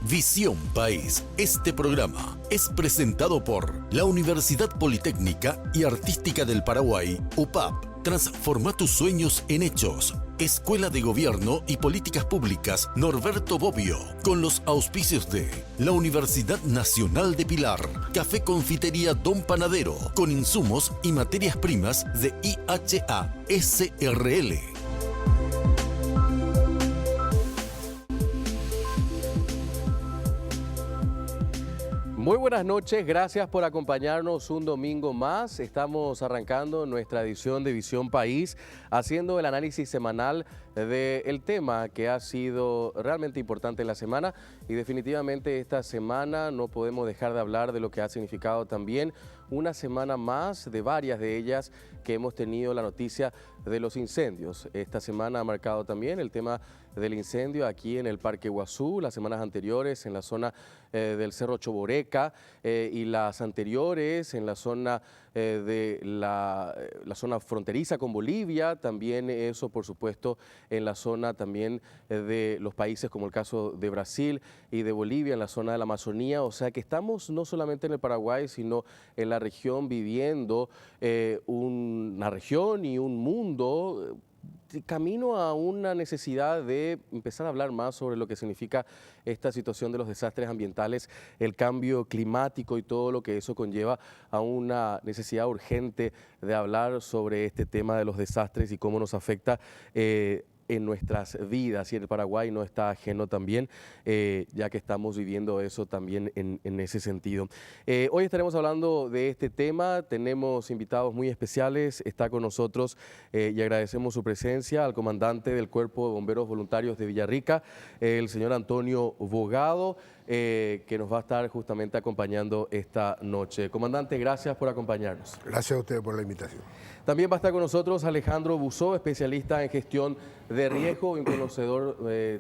Visión País. Este programa es presentado por la Universidad Politécnica y Artística del Paraguay, UPAP. Transforma tus sueños en hechos. Escuela de Gobierno y Políticas Públicas Norberto Bobbio, con los auspicios de la Universidad Nacional de Pilar, Café Confitería Don Panadero, con insumos y materias primas de IHA SRL. Muy buenas noches, gracias por acompañarnos un domingo más. Estamos arrancando nuestra edición de Visión País, haciendo el análisis semanal del tema que ha sido realmente importante en la semana, y definitivamente esta semana no podemos dejar de hablar de lo que ha significado también una semana más de varias de ellas que hemos tenido la noticia de los incendios. Esta semana ha marcado también el tema del incendio aquí en el Parque Iguazú, las semanas anteriores en la zona del Cerro Choboreca y las anteriores en la zona de la zona fronteriza con Bolivia, también eso por supuesto en la zona también de los países como el caso de Brasil y de Bolivia, en la zona de la Amazonía. O sea que estamos no solamente en el Paraguay, sino en la región viviendo una región y un mundo camino a una necesidad de empezar a hablar más sobre lo que significa esta situación de los desastres ambientales, el cambio climático y todo lo que eso conlleva, a una necesidad urgente de hablar sobre este tema de los desastres y cómo nos afecta en nuestras vidas, y el Paraguay no está ajeno también, ya que estamos viviendo eso también en ese sentido. Hoy estaremos hablando de este tema, tenemos invitados muy especiales, está con nosotros y agradecemos su presencia al comandante del Cuerpo de Bomberos Voluntarios de Villarrica, el señor Antonio Bogado, que nos va a estar justamente acompañando esta noche. Comandante, gracias por acompañarnos. Gracias a ustedes por la invitación. También va a estar con nosotros Alejandro Buzó, especialista en gestión de riesgo, un conocedor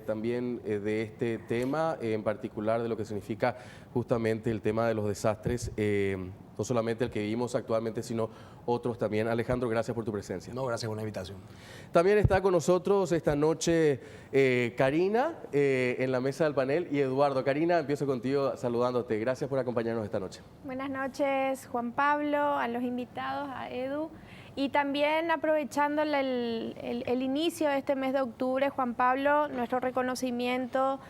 también de este tema, en particular de lo que significa justamente el tema de los desastres, no solamente el que vivimos actualmente, sino otros también. Alejandro, gracias por tu presencia. No, gracias por la invitación. También está con nosotros esta noche Karina en la mesa del panel, y Eduardo. Karina, empiezo contigo saludándote. Gracias por acompañarnos esta noche. Buenas noches, Juan Pablo, a los invitados, a Edu. Y también aprovechando el inicio de este mes de octubre, Juan Pablo, nuestro reconocimiento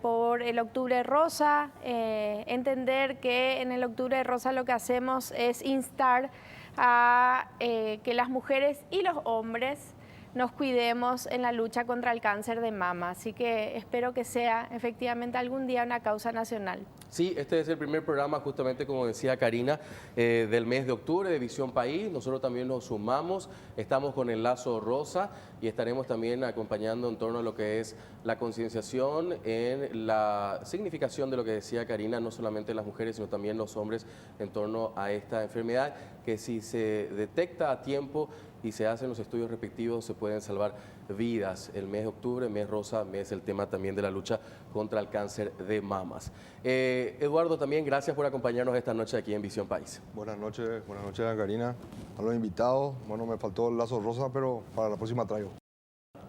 por el Octubre Rosa, entender que en el Octubre Rosa lo que hacemos es instar a que las mujeres y los hombres nos cuidemos en la lucha contra el cáncer de mama. Así que espero que sea efectivamente algún día una causa nacional. Sí, este es el primer programa, justamente como decía Karina, del mes de octubre de Visión País. Nosotros también nos sumamos, estamos con el Lazo Rosa y estaremos también acompañando en torno a lo que es la concienciación en la significación de lo que decía Karina, no solamente las mujeres, sino también los hombres en torno a esta enfermedad, que si se detecta a tiempo y se hacen los estudios respectivos, se pueden salvar vidas. El mes de octubre, mes rosa, mes el tema también de la lucha contra el cáncer de mamas. Eduardo, también gracias por acompañarnos esta noche aquí en Visión País. Buenas noches, Karina, a los invitados. Bueno, me faltó el lazo rosa, pero para la próxima traigo.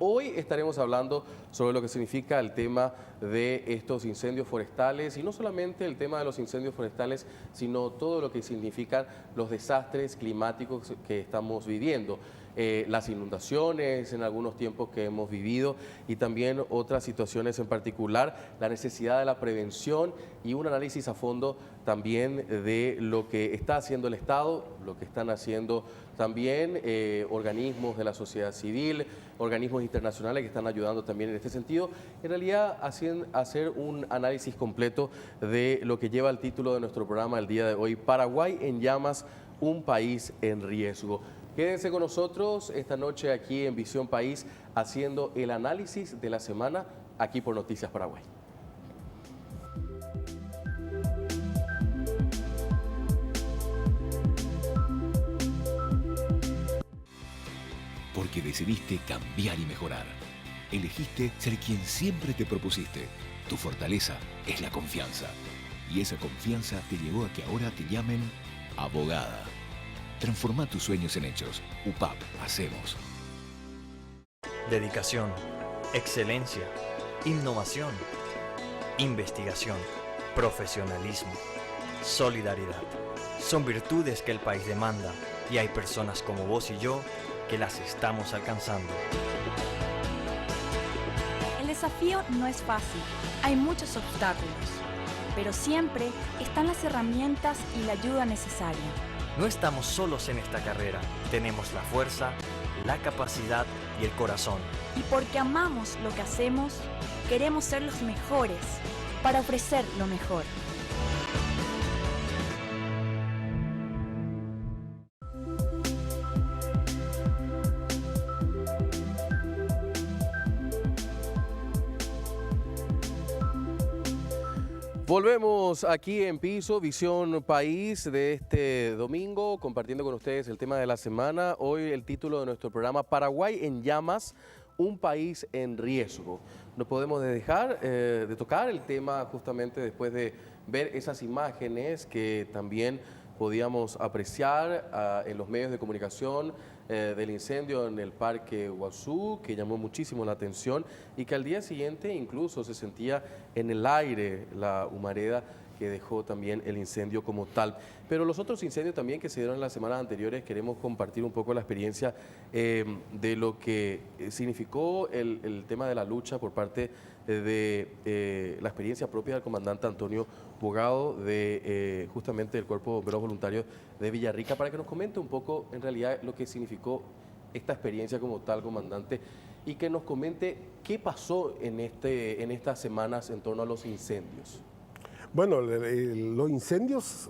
Hoy estaremos hablando sobre lo que significa el tema de estos incendios forestales, y no solamente el tema de los incendios forestales, sino todo lo que significan los desastres climáticos que estamos viviendo. Las inundaciones en algunos tiempos que hemos vivido, y también otras situaciones en particular, la necesidad de la prevención y un análisis a fondo también de lo que está haciendo el Estado, lo que están haciendo también organismos de la sociedad civil, organismos internacionales que están ayudando también en este sentido. En realidad, hacer un análisis completo de lo que lleva el título de nuestro programa el día de hoy: Paraguay en llamas, un país en riesgo. Quédense con nosotros esta noche aquí en Visión País, haciendo el análisis de la semana aquí por Noticias Paraguay. Porque decidiste cambiar y mejorar. Elegiste ser quien siempre te propusiste. Tu fortaleza es la confianza. Y esa confianza te llevó a que ahora te llamen abogada. Transforma tus sueños en hechos. UPAP, hacemos. Dedicación, excelencia, innovación. investigación, profesionalismo, solidaridad. Son virtudes que el país demanda y hay personas como vos y yo que las estamos alcanzando. El desafío no es fácil, hay muchos obstáculos, pero siempre están las herramientas y la ayuda necesaria. No estamos solos en esta carrera, tenemos la fuerza, la capacidad y el corazón. Y porque amamos lo que hacemos, queremos ser los mejores para ofrecer lo mejor. Volvemos aquí en Piso, Visión País de este domingo, compartiendo con ustedes el tema de la semana. Hoy el título de nuestro programa, Paraguay en llamas, un país en riesgo. No podemos dejar de tocar el tema justamente después de ver esas imágenes que también podíamos apreciar en los medios de comunicación del incendio en el Parque Iguazú, que llamó muchísimo la atención y que al día siguiente incluso se sentía en el aire la humareda que dejó también el incendio como tal. Pero los otros incendios también que se dieron en las semanas anteriores, queremos compartir un poco la experiencia de lo que significó el tema de la lucha por parte de la experiencia propia del comandante Antonio Bogado de justamente del Cuerpo de Bomberos Voluntarios de Villarrica, para que nos comente un poco en realidad lo que significó esta experiencia como tal, comandante, y que nos comente qué pasó en estas semanas en torno a los incendios. Bueno, los incendios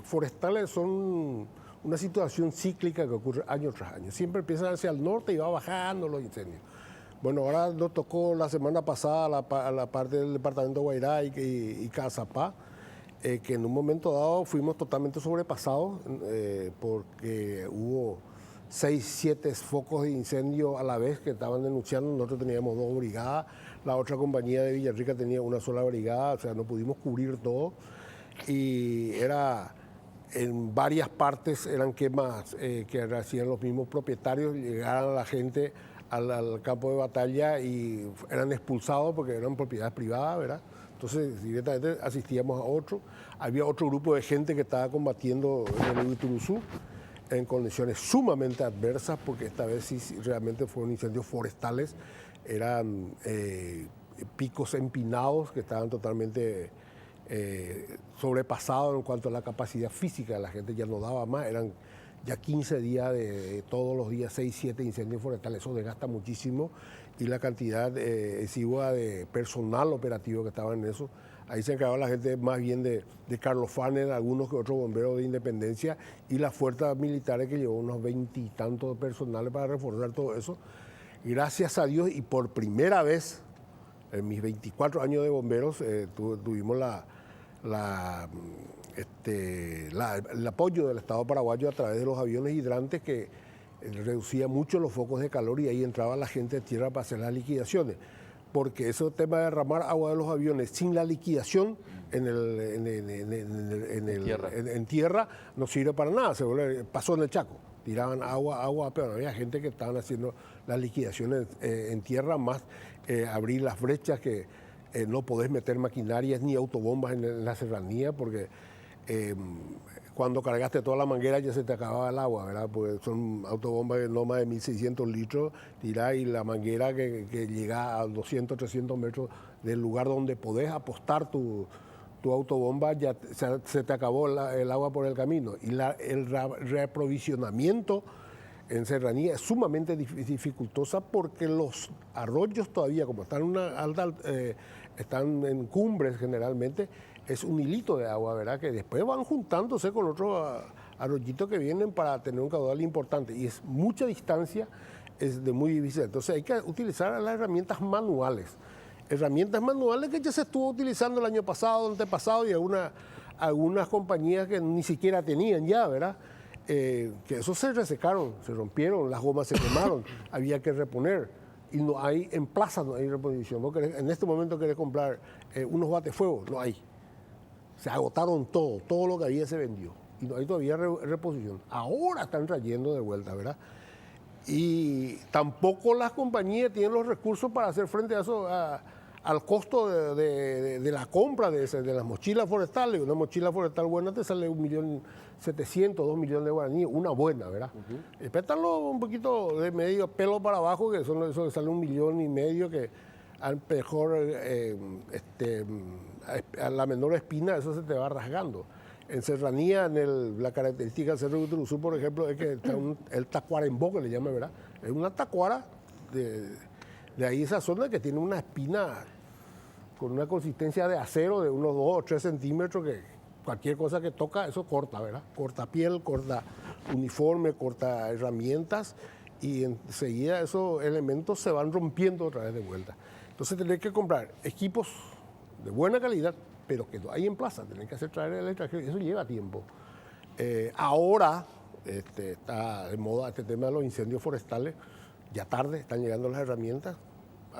forestales son una situación cíclica que ocurre año tras año. Siempre empiezan hacia el norte y va bajando los incendios. Bueno, ahora nos tocó la semana pasada a la parte del departamento de Guairá y Cazapá, que en un momento dado fuimos totalmente sobrepasados porque hubo 6, 7 focos de incendio a la vez que estaban denunciando. Nosotros teníamos 2 brigadas, la otra compañía de Villarrica tenía una sola brigada, o sea, no pudimos cubrir todo. Y era en varias partes, eran quemas que hacían los mismos propietarios, llegaban a la gente al campo de batalla y eran expulsados porque eran propiedades privadas, ¿verdad? Entonces, directamente asistíamos a otro. Había otro grupo de gente que estaba combatiendo en el Ituruzú en condiciones sumamente adversas, porque esta vez sí realmente fueron incendios forestales, eran picos empinados que estaban totalmente sobrepasados en cuanto a la capacidad física, la gente ya no daba más, eran ya 15 días de todos los días 6, 7 incendios forestales, eso desgasta muchísimo, y la cantidad exigua de personal operativo que estaba en eso. Ahí se encargaba la gente más bien de Carlos Fanner, algunos que otros bomberos de Independencia y las fuerzas militares que llevó unos 20 y tantos personales para reforzar todo eso. Gracias a Dios y por primera vez en mis 24 años de bomberos tuvimos el apoyo del Estado paraguayo a través de los aviones hidrantes que reducía mucho los focos de calor y ahí entraba la gente de tierra para hacer las liquidaciones. Porque ese tema de derramar agua de los aviones sin la liquidación en tierra no sirve para nada, pasó en el Chaco, tiraban agua, pero había gente que estaban haciendo las liquidaciones en tierra, más abrir las brechas que no podés meter maquinarias ni autobombas en la serranía, porque cuando cargaste toda la manguera ya se te acababa el agua, ¿verdad? Porque son autobombas de no más de 1.600 litros, tirás y la manguera que llega a 200, 300 metros del lugar donde podés apostar tu autobomba, ya se te acabó el agua por el camino. Y el reaprovisionamiento en serranía es sumamente dificultosa porque los arroyos todavía, como están están en cumbres generalmente, es un hilito de agua, ¿verdad? Que después van juntándose con otros arroyitos que vienen para tener un caudal importante. Y es mucha distancia, es de muy difícil. Entonces hay que utilizar las herramientas manuales. Herramientas manuales que ya se estuvo utilizando el año pasado, antepasado, y algunas compañías que ni siquiera tenían ya, ¿verdad? Que esos se resecaron, se rompieron, las gomas se quemaron, había que reponer. Y no hay, en plaza no hay reposición. En este momento querés comprar unos batefuegos, no hay. Se agotaron todo lo que había se vendió. Y no hay todavía reposición. Ahora están trayendo de vuelta, ¿verdad? Y tampoco las compañías tienen los recursos para hacer frente a al costo de la compra de las mochilas forestales. Una mochila forestal buena te sale 1.700.000, 2 millones de guaraníes, una buena, ¿verdad? Pétalo un poquito de medio pelo para abajo, que son eso que sale 1,5 millones, que al mejor, a la menor espina, eso se te va rasgando. En serranía, la característica del Cerro Uturuzú, por ejemplo, es que está el tacuarembó, que le llaman, ¿verdad? Es una tacuara de ahí esa zona que tiene una espina con una consistencia de acero de unos 2 o 3 centímetros, que cualquier cosa que toca, eso corta, ¿verdad? Corta piel, corta uniforme, corta herramientas, y enseguida esos elementos se van rompiendo otra vez de vuelta. Entonces tenés que comprar equipos de buena calidad, pero que no hay en plaza, tenés que hacer traer el extranjero, y eso lleva tiempo. Ahora está de moda este tema de los incendios forestales, ya tarde, están llegando las herramientas.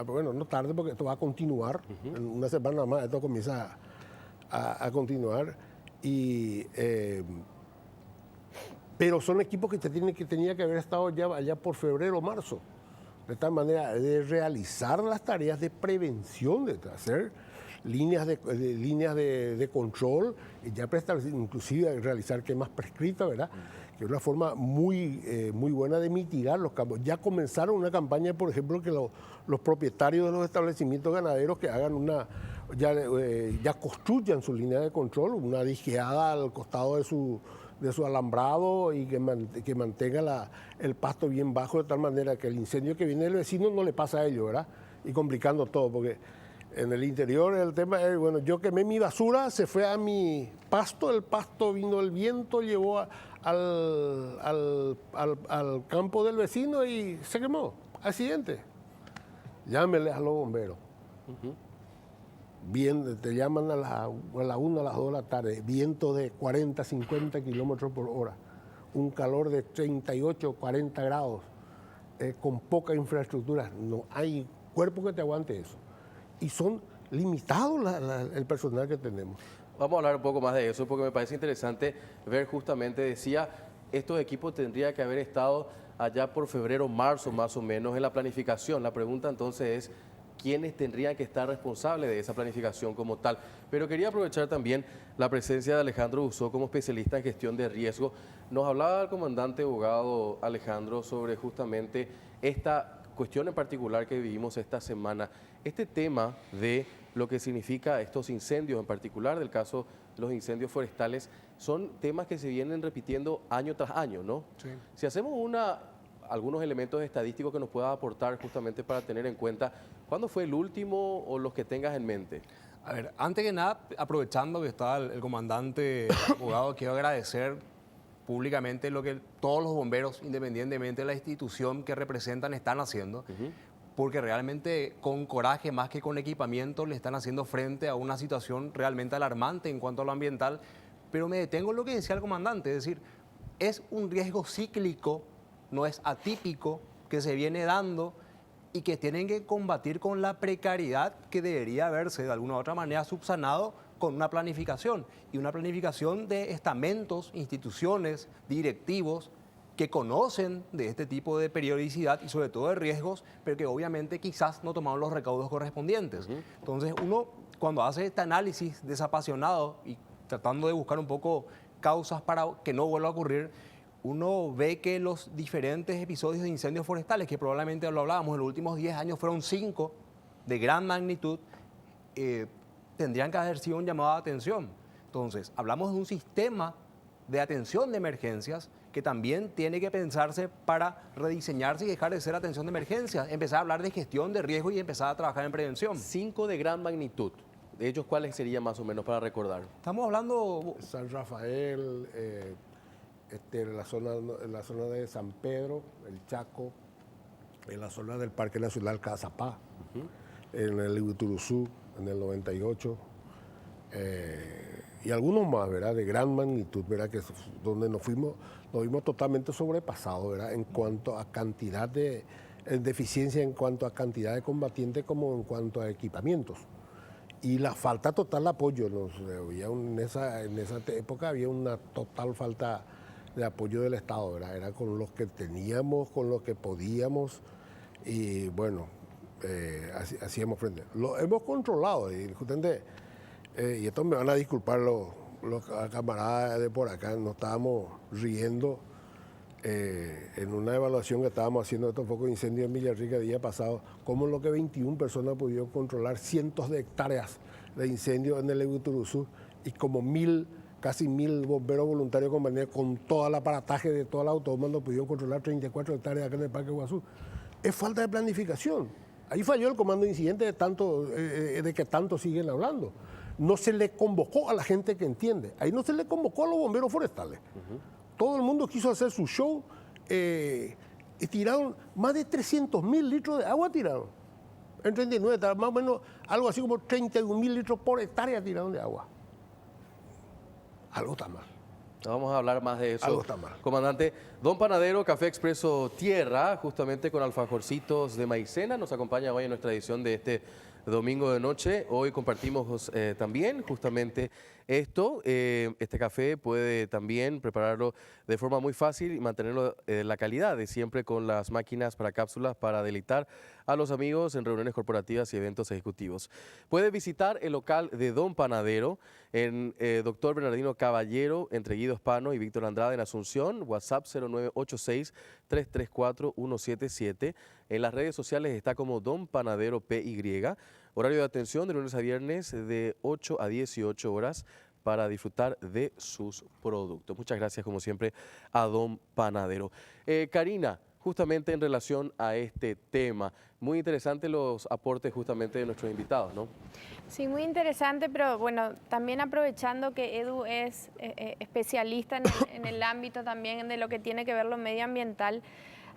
Bueno, no tarde porque esto va a continuar, en una semana más esto comienza a continuar, pero son equipos que tenía que haber estado ya allá por febrero o marzo, de tal manera de realizar las tareas de prevención, de hacer líneas de control, y ya prestar, inclusive realizar quemas prescritas, ¿verdad? Que es una forma muy buena de mitigar los campos. Ya comenzaron una campaña, por ejemplo, que los propietarios de los establecimientos ganaderos que hagan ya construyan su línea de control, una dijeada al costado de su alambrado, y que mantenga el pasto bien bajo, de tal manera que el incendio que viene del vecino no le pasa a ellos, ¿verdad? Y complicando todo, porque en el interior el tema es, bueno, yo quemé mi basura, se fue a mi pasto, el pasto vino el viento, llevó al campo del vecino y se quemó. Accidente. Llámenle a los bomberos. Bien, te llaman a la 1, a las 2 de la tarde, viento de 40, 50 kilómetros por hora, un calor de 38, 40 grados, con poca infraestructura. No hay cuerpo que te aguante eso. Y son limitados el personal que tenemos. Vamos a hablar un poco más de eso, porque me parece interesante ver justamente, decía, estos equipos tendrían que haber estado allá por febrero, marzo más o menos en la planificación. La pregunta entonces es, ¿quiénes tendrían que estar responsables de esa planificación como tal? Pero quería aprovechar también la presencia de Alejandro Uso como especialista en gestión de riesgo. Nos hablaba el comandante abogado Alejandro sobre justamente esta cuestión en particular que vivimos esta semana. Este tema de lo que significa estos incendios, en particular del caso de los incendios forestales, son temas que se vienen repitiendo año tras año, ¿no? Sí. Si hacemos algunos elementos estadísticos que nos pueda aportar justamente para tener en cuenta, ¿cuándo fue el último o los que tengas en mente? A ver, antes que nada, aprovechando que está el comandante abogado, quiero agradecer públicamente lo que todos los bomberos, independientemente de la institución que representan, están haciendo, porque realmente con coraje, más que con equipamiento, le están haciendo frente a una situación realmente alarmante en cuanto a lo ambiental. Pero me detengo en lo que decía el comandante, es decir, es un riesgo cíclico, no es atípico, que se viene dando y que tienen que combatir con la precariedad que debería haberse de alguna u otra manera subsanado con una planificación, y una planificación de estamentos, instituciones, directivos que conocen de este tipo de periodicidad y sobre todo de riesgos, pero que obviamente quizás no tomaron los recaudos correspondientes. Entonces uno, cuando hace este análisis desapasionado y tratando de buscar un poco causas para que no vuelva a ocurrir, uno ve que los diferentes episodios de incendios forestales, que probablemente lo hablábamos, en los últimos 10 años fueron 5 de gran magnitud, tendrían que haber sido un llamado de atención. Entonces, hablamos de un sistema de atención de emergencias que también tiene que pensarse para rediseñarse y dejar de ser atención de emergencias, empezar a hablar de gestión de riesgo y empezar a trabajar en prevención. 5 de gran magnitud. De ellos, ¿cuáles serían más o menos para recordar? Estamos hablando... San Rafael, la zona de San Pedro, el Chaco, en la zona del Parque Nacional Cazapá, en el Uturuzú, en el 98, y algunos más, ¿verdad?, de gran magnitud, ¿verdad?, que donde nos vimos totalmente sobrepasados, ¿verdad?, en cuanto a cantidad de deficiencia, en cuanto a cantidad de combatientes como en cuanto a equipamientos. Y la falta total de apoyo, en esa época había una total falta de apoyo del Estado, ¿verdad? Era con los que teníamos, con los que podíamos, y bueno, hacíamos frente. Lo hemos controlado y justamente, y esto me van a disculpar los camaradas de por acá, nos estábamos riendo en una evaluación que estábamos haciendo de estos focos de incendio en Villarrica el día pasado, cómo en lo que 21 personas han podido controlar cientos de hectáreas de incendio en el Ebuturuzú y como casi 1000 bomberos voluntarios con todo el aparataje de toda la autobomba pudieron controlar 34 hectáreas acá en el Parque Guazú. Es falta de planificación. Ahí falló el comando de incidentes de que tanto siguen hablando. No se le convocó a la gente que entiende. Ahí no se le convocó a los bomberos forestales. Todo el mundo quiso hacer su show y tiraron más de 300.000 litros de agua tiraron. En 39, más o menos algo así como 31.000 litros por hectárea tiraron de agua. Algo está mal. Vamos a hablar más de eso. Algo está mal. Comandante, Don Panadero, Café Expreso Tierra, justamente con alfajorcitos de maicena, nos acompaña hoy en nuestra edición de este domingo de noche. Hoy compartimos también justamente esto. Este café puede también prepararlo de forma muy fácil y mantenerlo la calidad de siempre con las máquinas para cápsulas para deleitar a los amigos en reuniones corporativas y eventos ejecutivos. Puede visitar el local de Don Panadero en Dr. Bernardino Caballero, entre Guido Hispano y Víctor Andrade en Asunción, WhatsApp 0986-334-177. En las redes sociales está como Don Panadero PY. Horario de atención de lunes a viernes de 8 a 18 horas para disfrutar de sus productos. Muchas gracias, como siempre, a Don Panadero. Karina, justamente en relación a este tema, muy interesante los aportes justamente de nuestros invitados, ¿no? Sí, muy interesante, pero bueno, también aprovechando que Edu es especialista en el ámbito también de lo que tiene que ver lo medioambiental,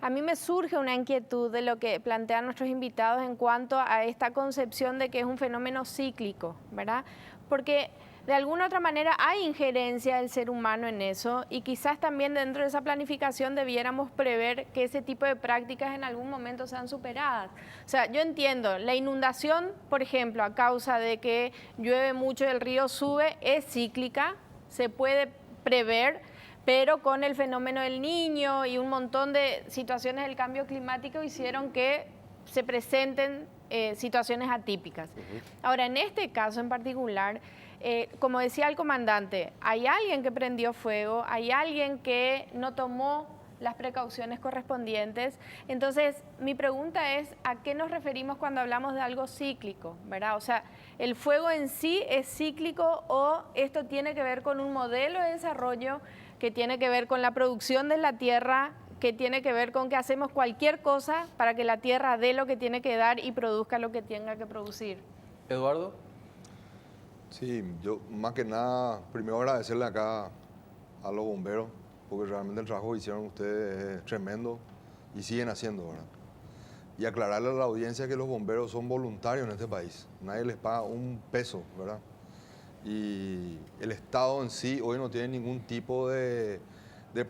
a mí me surge una inquietud de lo que plantean nuestros invitados en cuanto a esta concepción de que es un fenómeno cíclico, ¿verdad? Porque de alguna u otra manera hay injerencia del ser humano en eso y quizás también dentro de esa planificación debiéramos prever que ese tipo de prácticas en algún momento sean superadas. O sea, yo entiendo, la inundación, por ejemplo, a causa de que llueve mucho y el río sube, es cíclica, se puede prever, pero con el fenómeno del Niño y un montón de situaciones del cambio climático hicieron que se presenten situaciones atípicas. Ahora, en este caso en particular, como decía el comandante, hay alguien que prendió fuego, hay alguien que no tomó las precauciones correspondientes. Entonces, mi pregunta es, ¿a qué nos referimos cuando hablamos de algo cíclico, ¿verdad? O sea, ¿el fuego en sí es cíclico o esto tiene que ver con un modelo de desarrollo que tiene que ver con la producción de la tierra, que tiene que ver con que hacemos cualquier cosa para que la tierra dé lo que tiene que dar y produzca lo que tenga que producir? Eduardo. Sí, yo más que nada, primero agradecerle acá a los bomberos, porque realmente el trabajo que hicieron ustedes es tremendo y siguen haciendo, ¿verdad? Y aclararle a la audiencia que los bomberos son voluntarios en este país, nadie les paga un peso, ¿verdad? Y el Estado en sí hoy no tiene ningún tipo de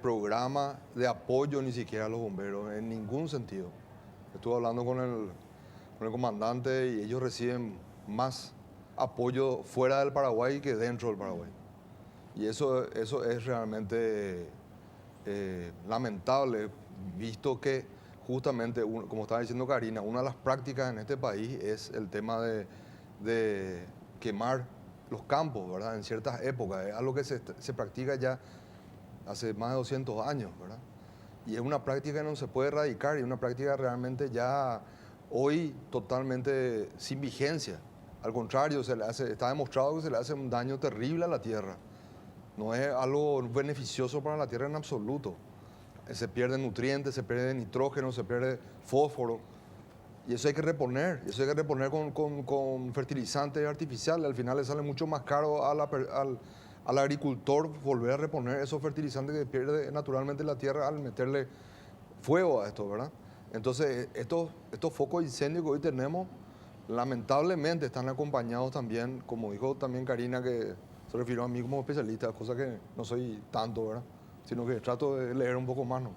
programa de apoyo ni siquiera a los bomberos, en ningún sentido. Estuve hablando con el comandante y ellos reciben más apoyo fuera del Paraguay que dentro del Paraguay. Y eso es realmente lamentable, visto que justamente, como estaba diciendo Karina, una de las prácticas en este país es el tema de quemar los campos, ¿verdad? En ciertas épocas. Es algo que se practica ya hace más de 200 años, ¿verdad? Y es una práctica que no se puede erradicar y es una práctica realmente ya hoy totalmente sin vigencia. Al contrario, está demostrado que se le hace un daño terrible a la tierra. No es algo beneficioso para la tierra en absoluto. Se pierden nutrientes, se pierde nitrógeno, se pierde fósforo. Y eso hay que reponer. Eso hay que reponer con fertilizantes artificiales. Al final le sale mucho más caro al agricultor volver a reponer esos fertilizantes que pierde naturalmente la tierra al meterle fuego a esto, ¿verdad? Entonces, estos focos de incendio que hoy tenemos, lamentablemente están acompañados también, como dijo también Karina, que se refirió a mí como especialista, cosa que no soy tanto, ¿verdad? Sino que trato de leer un poco más, ¿no?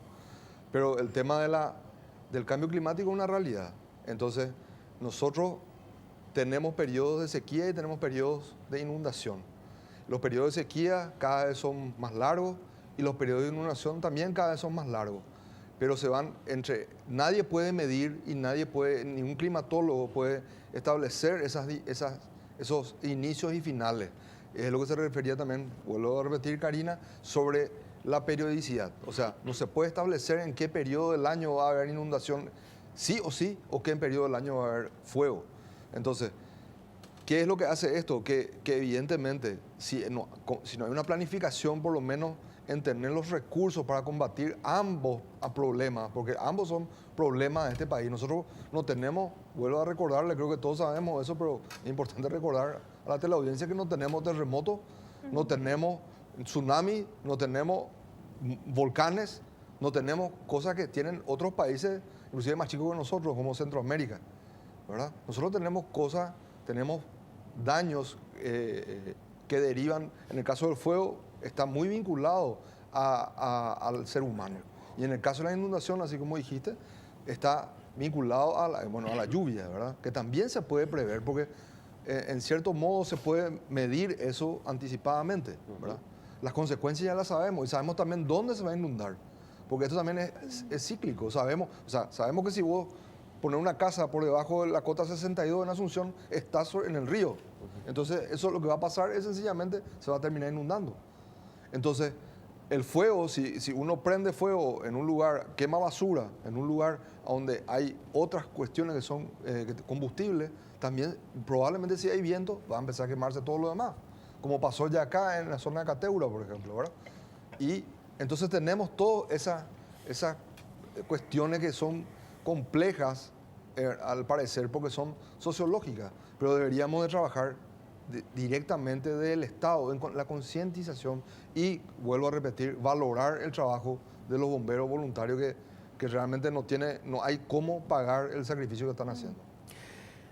Pero el tema del cambio climático es una realidad. Entonces, nosotros tenemos periodos de sequía y tenemos periodos de inundación. Los periodos de sequía cada vez son más largos y los periodos de inundación también cada vez son más largos. pero se van nadie puede medir y ningún climatólogo puede establecer esos inicios y finales. Es lo que se refería también, vuelvo a repetir, Karina, sobre la periodicidad. O sea, no se puede establecer en qué periodo del año va a haber inundación, sí, o qué en periodo del año va a haber fuego. Entonces, ¿qué es lo que hace esto? Que evidentemente, si no hay una planificación, por lo menos en tener los recursos para combatir ambos problemas, porque ambos son problemas de este país. Nosotros no tenemos, vuelvo a recordarle, creo que todos sabemos eso, pero es importante recordar a la teleaudiencia que no tenemos terremotos, no tenemos tsunami, no tenemos volcanes, no tenemos cosas que tienen otros países, inclusive más chicos que nosotros, como Centroamérica, ¿verdad? Nosotros tenemos cosas, tenemos daños que derivan, en el caso del fuego, está muy vinculado al ser humano. Y en el caso de la inundación, así como dijiste, está vinculado a la lluvia, ¿verdad? Que también se puede prever, porque en cierto modo se puede medir eso anticipadamente, ¿verdad? Las consecuencias ya las sabemos y sabemos también dónde se va a inundar, porque esto también es cíclico. Sabemos que si vos poner una casa por debajo de la cota 62 en Asunción, estás en el río. Entonces, eso lo que va a pasar es sencillamente se va a terminar inundando. Entonces, el fuego, si uno prende fuego en un lugar, quema basura, en un lugar donde hay otras cuestiones que son combustibles, también probablemente si hay viento va a empezar a quemarse todo lo demás, como pasó ya acá en la zona de Cateura, por ejemplo, ¿verdad? Y entonces tenemos todas esas cuestiones que son complejas, al parecer, porque son sociológicas, pero deberíamos de trabajar directamente del Estado en la concientización y, vuelvo a repetir, valorar el trabajo de los bomberos voluntarios que realmente no hay cómo pagar el sacrificio que están haciendo.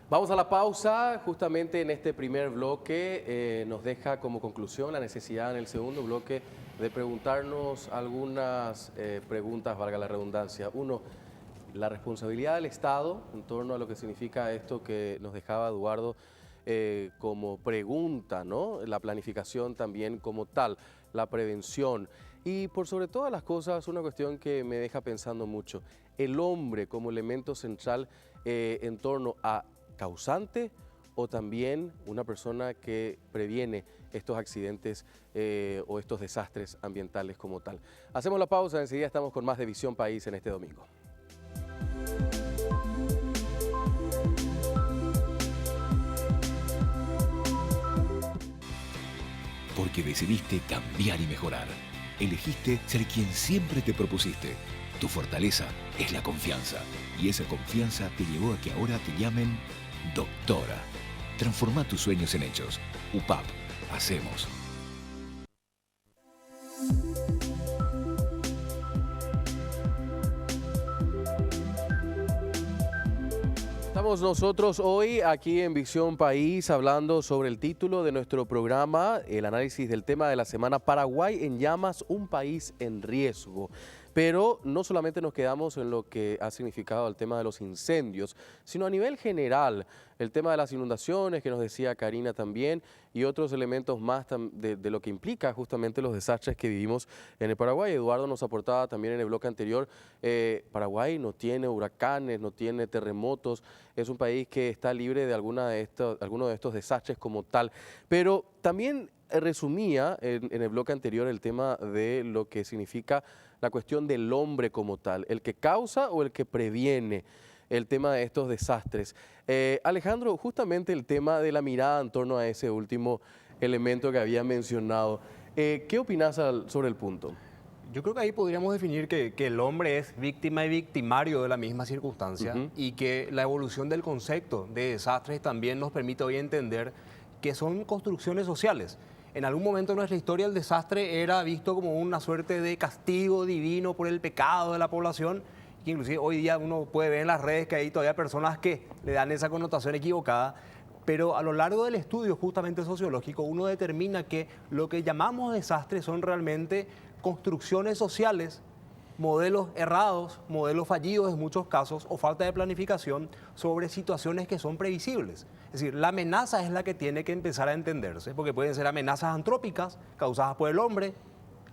Vamos a la pausa. Justamente en este primer bloque nos deja como conclusión la necesidad en el segundo bloque de preguntarnos algunas preguntas, valga la redundancia. Uno, la responsabilidad del Estado en torno a lo que significa esto que nos dejaba Eduardo como pregunta, ¿no? La planificación también como tal, la prevención y por sobre todas las cosas una cuestión que me deja pensando mucho, el hombre como elemento central en torno a causante o también una persona que previene estos accidentes o estos desastres ambientales como tal. Hacemos la pausa, enseguida estamos con más de Visión País en este domingo. Porque decidiste cambiar y mejorar. Elegiste ser quien siempre te propusiste. Tu fortaleza es la confianza. Y esa confianza te llevó a que ahora te llamen doctora. Transforma tus sueños en hechos. UPAP. Hacemos. Estamos nosotros hoy aquí en Visión País hablando sobre el título de nuestro programa, el análisis del tema de la semana, Paraguay en llamas, un país en riesgo. Pero no solamente nos quedamos en lo que ha significado el tema de los incendios, sino a nivel general, el tema de las inundaciones, que nos decía Karina también, y otros elementos más de lo que implica justamente los desastres que vivimos en el Paraguay. Eduardo nos aportaba también en el bloque anterior, Paraguay no tiene huracanes, no tiene terremotos, es un país que está libre de alguno de estos desastres como tal, pero también resumía en el bloque anterior el tema de lo que significa la cuestión del hombre como tal, el que causa o el que previene el tema de estos desastres. Alejandro, justamente el tema de la mirada en torno a ese último elemento que había mencionado, ¿qué opinas sobre el punto? Yo creo que ahí podríamos definir que el hombre es víctima y victimario de la misma circunstancia y que la evolución del concepto de desastres también nos permite hoy entender que son construcciones sociales. En algún momento de nuestra historia el desastre era visto como una suerte de castigo divino por el pecado de la población, que inclusive hoy día uno puede ver en las redes que hay todavía personas que le dan esa connotación equivocada, pero a lo largo del estudio justamente sociológico uno determina que lo que llamamos desastres son realmente construcciones sociales, modelos errados, modelos fallidos en muchos casos o falta de planificación sobre situaciones que son previsibles. Es decir, la amenaza es la que tiene que empezar a entenderse, porque pueden ser amenazas antrópicas causadas por el hombre,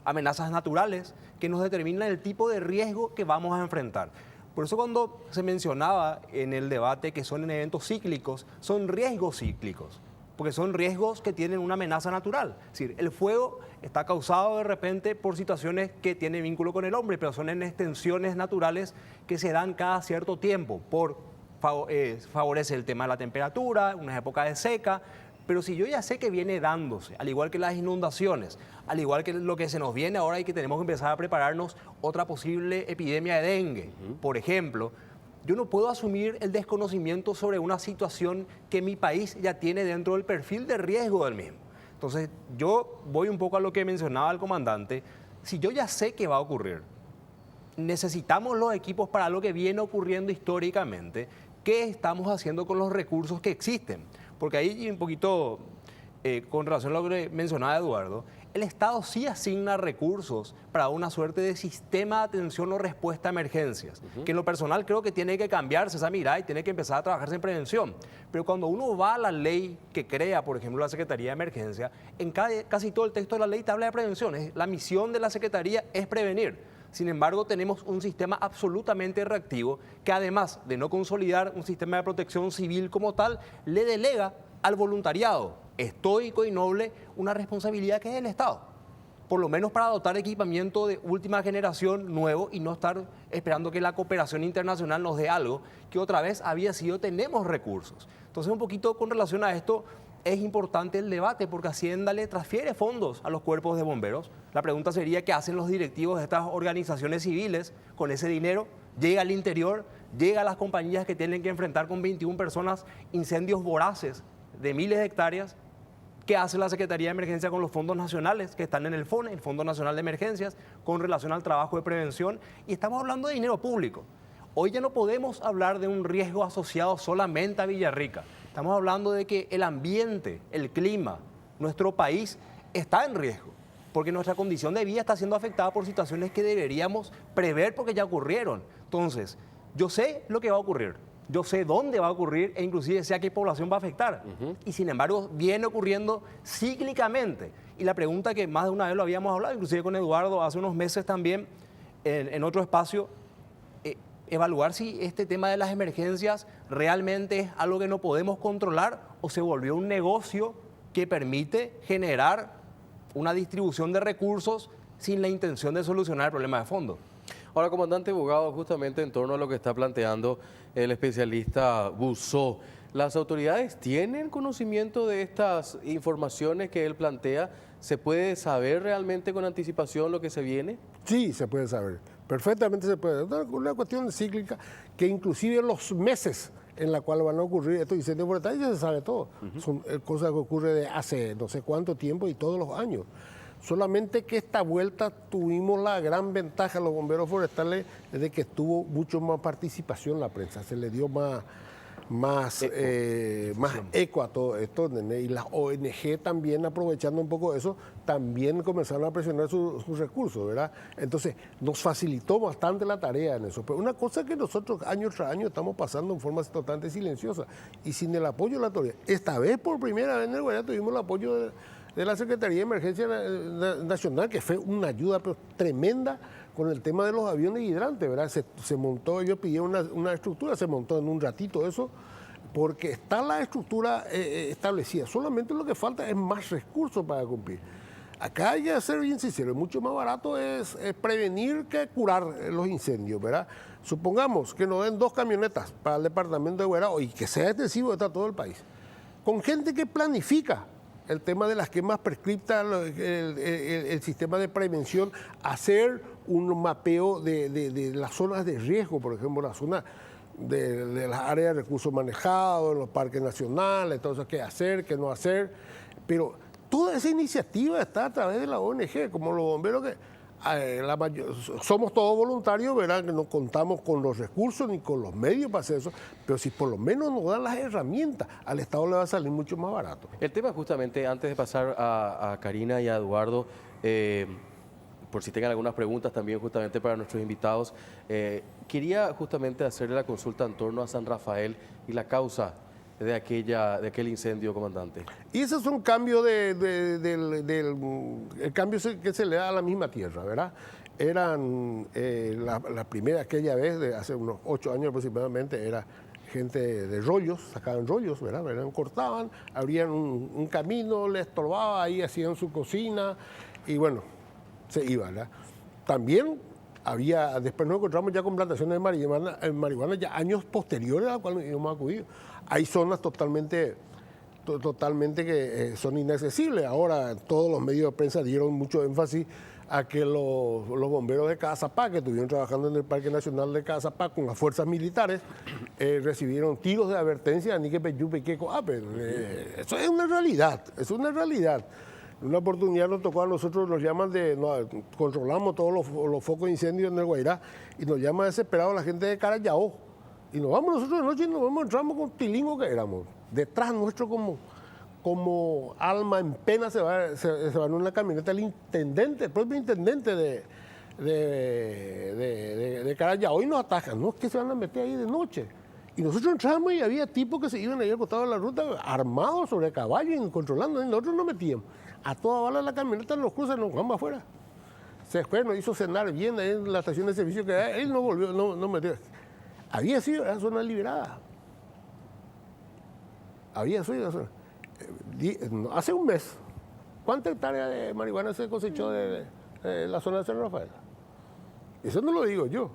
amenazas naturales que nos determinan el tipo de riesgo que vamos a enfrentar. Por eso cuando se mencionaba en el debate que son eventos cíclicos, son riesgos cíclicos, porque son riesgos que tienen una amenaza natural. Es decir, el fuego está causado de repente por situaciones que tienen vínculo con el hombre, pero son en extensiones naturales que se dan cada cierto tiempo. Favorece el tema de la temperatura, unas épocas de seca, pero si yo ya sé que viene dándose, al igual que las inundaciones, al igual que lo que se nos viene ahora y que tenemos que empezar a prepararnos otra posible epidemia de dengue, por ejemplo, yo no puedo asumir el desconocimiento sobre una situación que mi país ya tiene dentro del perfil de riesgo del mismo. Entonces, yo voy un poco a lo que mencionaba el comandante. Si yo ya sé que va a ocurrir, necesitamos los equipos para lo que viene ocurriendo históricamente. ¿Qué estamos haciendo con los recursos que existen? Porque ahí un poquito, con relación a lo que mencionaba Eduardo, el Estado sí asigna recursos para una suerte de sistema de atención o respuesta a emergencias, que en lo personal creo que tiene que cambiarse esa mirada y tiene que empezar a trabajarse en prevención. Pero cuando uno va a la ley que crea, por ejemplo, la Secretaría de Emergencia, en casi todo el texto de la ley te habla de prevención. La misión de la Secretaría es prevenir. Sin embargo, tenemos un sistema absolutamente reactivo que, además de no consolidar un sistema de protección civil como tal, le delega al voluntariado estoico y noble una responsabilidad que es del Estado, por lo menos para dotar equipamiento de última generación nuevo y no estar esperando que la cooperación internacional nos dé algo que otra vez había sido tenemos recursos. Entonces, un poquito con relación a esto, es importante el debate porque Hacienda le transfiere fondos a los cuerpos de bomberos. La pregunta sería qué hacen los directivos de estas organizaciones civiles con ese dinero. Llega al interior, llega a las compañías que tienen que enfrentar con 21 personas incendios voraces de miles de hectáreas. ¿Qué hace la Secretaría de Emergencia con los fondos nacionales que están en el FONE, el Fondo Nacional de Emergencias, con relación al trabajo de prevención? Y estamos hablando de dinero público. Hoy ya no podemos hablar de un riesgo asociado solamente a Villarrica. Estamos hablando de que el ambiente, el clima, nuestro país está en riesgo, porque nuestra condición de vida está siendo afectada por situaciones que deberíamos prever porque ya ocurrieron. Entonces, yo sé lo que va a ocurrir, yo sé dónde va a ocurrir e inclusive sé a qué población va a afectar. Y sin embargo, viene ocurriendo cíclicamente. Y la pregunta que más de una vez lo habíamos hablado, inclusive con Eduardo hace unos meses también, en otro espacio, evaluar si este tema de las emergencias realmente es algo que no podemos controlar o se volvió un negocio que permite generar una distribución de recursos sin la intención de solucionar el problema de fondo. Ahora, comandante Bugado, justamente en torno a lo que está planteando el especialista Buzó, ¿las autoridades tienen conocimiento de estas informaciones que él plantea? ¿Se puede saber realmente con anticipación lo que se viene? Sí, se puede saber. Perfectamente se puede. Es una cuestión cíclica que inclusive los meses en la cual van a ocurrir estos incendios forestales ya se sabe todo. Son cosas que ocurren de hace no sé cuánto tiempo y todos los años. Solamente que esta vuelta tuvimos la gran ventaja a los bomberos forestales de que tuvo mucho más participación la prensa, se le dio más eco a todo esto, y las ONG también, aprovechando un poco eso, también comenzaron a presionar sus recursos, ¿verdad? Entonces, nos facilitó bastante la tarea en eso. Pero una cosa que nosotros año tras año estamos pasando en forma totalmente silenciosa y sin el apoyo de la autoridad. Esta vez, por primera vez en el Guayas, tuvimos el apoyo de la Secretaría de Emergencia Nacional, que fue una ayuda pero tremenda con el tema de los aviones hidrantes, ¿verdad? Se montó, ellos pidieron una estructura, se montó en un ratito eso, porque está la estructura establecida. Solamente lo que falta es más recursos para cumplir. Acá hay que ser bien sincero, mucho más barato es prevenir que curar los incendios, ¿verdad? Supongamos que nos den 2 camionetas para el departamento de Guairao y que sea extensivo hasta todo el país, con gente que planifica el tema de las quemas prescriptas, el sistema de prevención, hacer un mapeo de las zonas de riesgo, por ejemplo, la zona de las áreas de recursos manejados, los parques nacionales, entonces qué hacer, qué no hacer, pero toda esa iniciativa está a través de la ONG, como los bomberos que somos todos voluntarios, ¿verdad? Que no contamos con los recursos ni con los medios para hacer eso, pero si por lo menos nos dan las herramientas, al Estado le va a salir mucho más barato. El tema justamente, antes de pasar a Karina y a Eduardo, por si tengan algunas preguntas también justamente para nuestros invitados, quería justamente hacerle la consulta en torno a San Rafael y la causa de aquel incendio, comandante? Y ese es un cambio el cambio que se le da a la misma tierra, ¿verdad? Eran la primera, aquella vez, de hace unos 8 años aproximadamente, era gente de rollos, sacaban rollos, ¿verdad? Cortaban, abrían un camino, les estorbaba, ahí hacían su cocina y bueno, se iba, ¿verdad? También después nos encontramos ya con plantaciones de marihuana ya años posteriores a los cuales íbamos a acudir. Hay zonas totalmente que son inaccesibles. Ahora todos los medios de prensa dieron mucho énfasis a que los bomberos de Cazapá, que estuvieron trabajando en el Parque Nacional de Cazapá con las fuerzas militares, recibieron tiros de advertencia. Eso es una realidad, En una oportunidad nos tocó a nosotros, controlamos todos los focos de incendio en el Guairá y nos llama desesperado la gente de Carayao. Y nos vamos nosotros de noche y entramos con tilingo que éramos. Detrás nuestro como alma en pena se va en una camioneta el propio intendente de Carayao y nos atacan. No es que se van a meter ahí de noche. Y nosotros entramos y había tipos que se iban ahí al costado de la ruta armados sobre caballo y controlando. Y nosotros nos metíamos. A toda bala la camioneta nos cruza y nos vamos afuera. Se fue, nos hizo cenar bien ahí en la estación de servicio que él no volvió, no metió. Había sido una zona liberada. Hace un mes, ¿cuántas hectáreas de marihuana se cosechó de la zona de San Rafael? Eso no lo digo yo.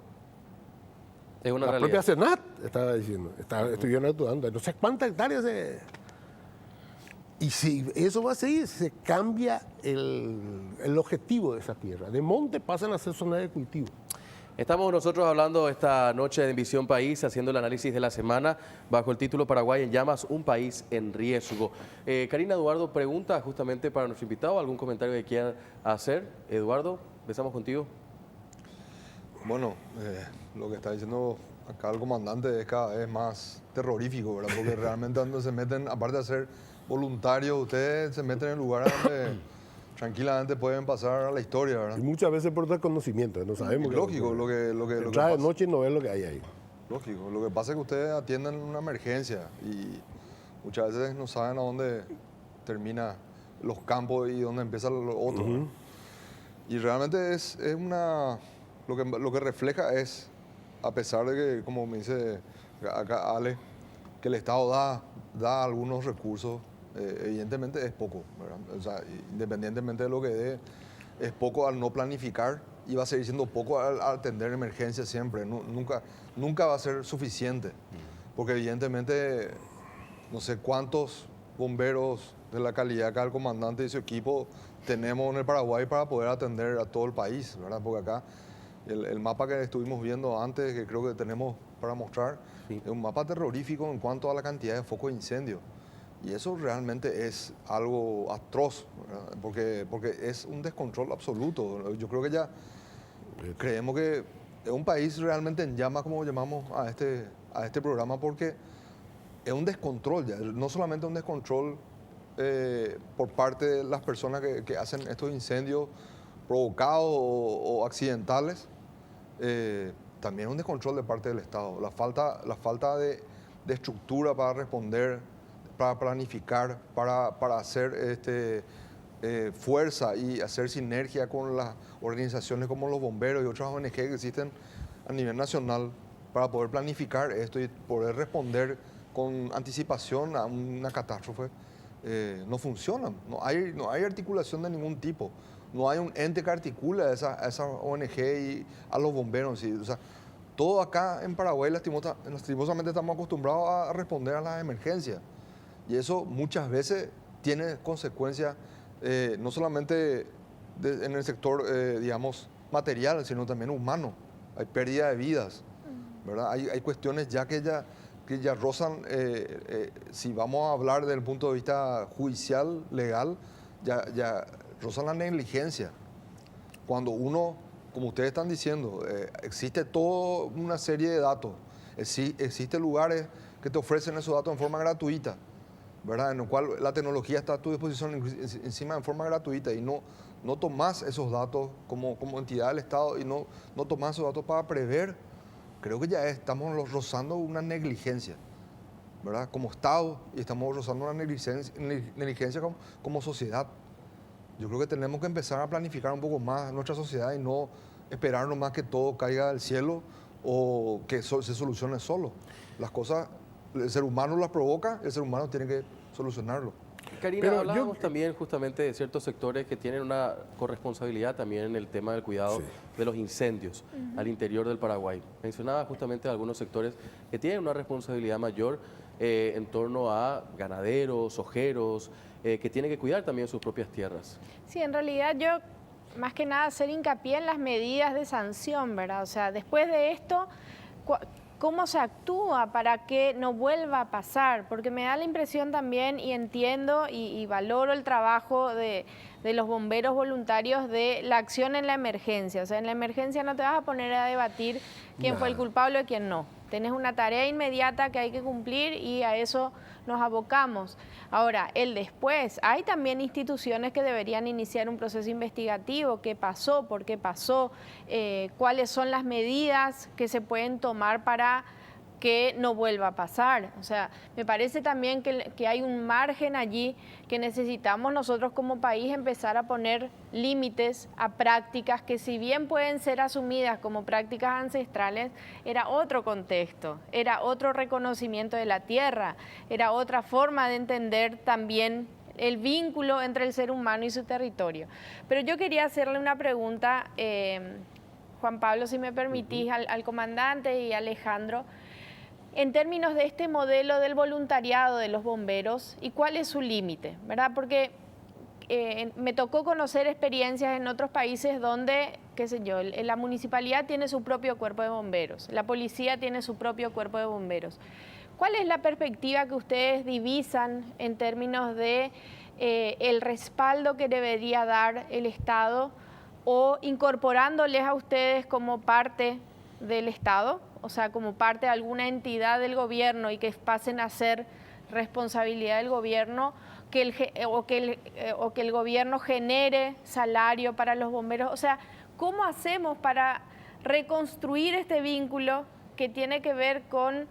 Es una la realidad. Propia Senat estaba diciendo, estuvieron actuando. No sé cuántas hectáreas Y si eso va a seguir, se cambia el objetivo de esa tierra. De monte pasan a ser zonas de cultivo. Estamos nosotros hablando esta noche de Visión País, haciendo el análisis de la semana bajo el título Paraguay en llamas, un país en riesgo. Karina Eduardo pregunta justamente para nuestro invitado, ¿algún comentario que quieran hacer? Eduardo, empezamos contigo. Bueno, lo que está diciendo acá el comandante es cada vez más terrorífico, ¿verdad? Porque realmente donde se meten, aparte de ser voluntarios, ustedes se meten en lugares donde tranquilamente pueden pasar a la historia, ¿verdad? Y muchas veces por desconocimiento, no sabemos. Lógico, lo que entrar de pasa. noche y no ver lo que hay ahí. Lógico, lo que pasa es que ustedes atienden una emergencia y muchas veces no saben a dónde termina los campos y dónde empieza lo otro. Y realmente es una... Lo que refleja es, a pesar de que, como me dice acá Ale, que el Estado da algunos recursos, evidentemente es poco, ¿verdad? O sea, independientemente de lo que dé, es poco al no planificar y va a seguir siendo poco al atender emergencias siempre. Nunca va a ser suficiente, porque evidentemente no sé cuántos bomberos de la calidad que el comandante y su equipo tenemos en el Paraguay para poder atender a todo el país, ¿verdad? Porque acá el mapa que estuvimos viendo antes, que creo que tenemos para mostrar, sí, es un mapa terrorífico en cuanto a la cantidad de focos de incendio. Y eso realmente es algo atroz, ¿verdad? Porque es un descontrol absoluto. Yo creo que ya creemos que es un país realmente en llamas, como llamamos a este programa, porque es un descontrol ya. No solamente un descontrol por parte de las personas que hacen estos incendios provocados o accidentales, también un descontrol de parte del Estado. La falta de estructura para responder, para planificar, para hacer fuerza y hacer sinergia con las organizaciones como los bomberos y otras ONG que existen a nivel nacional para poder planificar esto y poder responder con anticipación a una catástrofe. No funcionan, no hay articulación de ningún tipo. No hay un ente que articula a esa ONG y a los bomberos. ¿Sí? O sea, todo acá en Paraguay lastimosamente estamos acostumbrados a responder a las emergencias. Y eso muchas veces tiene consecuencias no solamente en el sector, digamos, material, sino también humano. Hay pérdida de vidas, ¿verdad? Hay cuestiones ya que ya rozan, si vamos a hablar desde el punto de vista judicial, legal, ya rozan la negligencia. Cuando uno, como ustedes están diciendo, existe toda una serie de datos, existen lugares que te ofrecen esos datos en forma gratuita, ¿verdad? En el cual la tecnología está a tu disposición encima en forma gratuita y no tomás esos datos como entidad del Estado y no tomás esos datos para prever. Creo que ya estamos rozando una negligencia. ¿verdad? Como Estado, y estamos rozando una negligencia como sociedad. Yo creo que tenemos que empezar a planificar un poco más nuestra sociedad y no esperar nomás que todo caiga del cielo o que se solucione solo. Las cosas, el ser humano las provoca, el ser humano tiene que solucionarlo. Karina, Pero hablábamos también justamente de ciertos sectores que tienen una corresponsabilidad también en el tema del cuidado de los incendios al interior del Paraguay. Mencionaba justamente algunos sectores que tienen una responsabilidad mayor en torno a ganaderos, ojeros, que tienen que cuidar también sus propias tierras. Sí, en realidad yo, más que nada, hacer hincapié en las medidas de sanción, ¿verdad? O sea, después de esto, ¿cómo se actúa para que no vuelva a pasar? Porque me da la impresión también, y entiendo y valoro el trabajo de los bomberos voluntarios de la acción en la emergencia. O sea, en la emergencia no te vas a poner a debatir quién fue el culpable o quién no. Tenés una tarea inmediata que hay que cumplir y a eso nos abocamos. Ahora, el después, hay también instituciones que deberían iniciar un proceso investigativo. ¿Qué pasó? ¿Por qué pasó? ¿Cuáles son las medidas que se pueden tomar para que no vuelva a pasar? O sea, me parece también que hay un margen allí que necesitamos nosotros como país empezar a poner límites a prácticas que, si bien pueden ser asumidas como prácticas ancestrales, era otro contexto, era otro reconocimiento de la tierra, era otra forma de entender también el vínculo entre el ser humano y su territorio. Pero yo quería hacerle una pregunta, Juan Pablo, si me permitís, al comandante y a Alejandro, en términos de este modelo del voluntariado de los bomberos y cuál es su límite, ¿verdad? Porque me tocó conocer experiencias en otros países donde, qué sé yo, la municipalidad tiene su propio cuerpo de bomberos, la policía tiene su propio cuerpo de bomberos. ¿Cuál es la perspectiva que ustedes divisan en términos de el respaldo que debería dar el Estado o incorporándoles a ustedes como parte del Estado? O sea, como parte de alguna entidad del gobierno y que pasen a ser responsabilidad del gobierno, o que el gobierno genere salario para los bomberos. O sea, ¿cómo hacemos para reconstruir este vínculo que tiene que ver con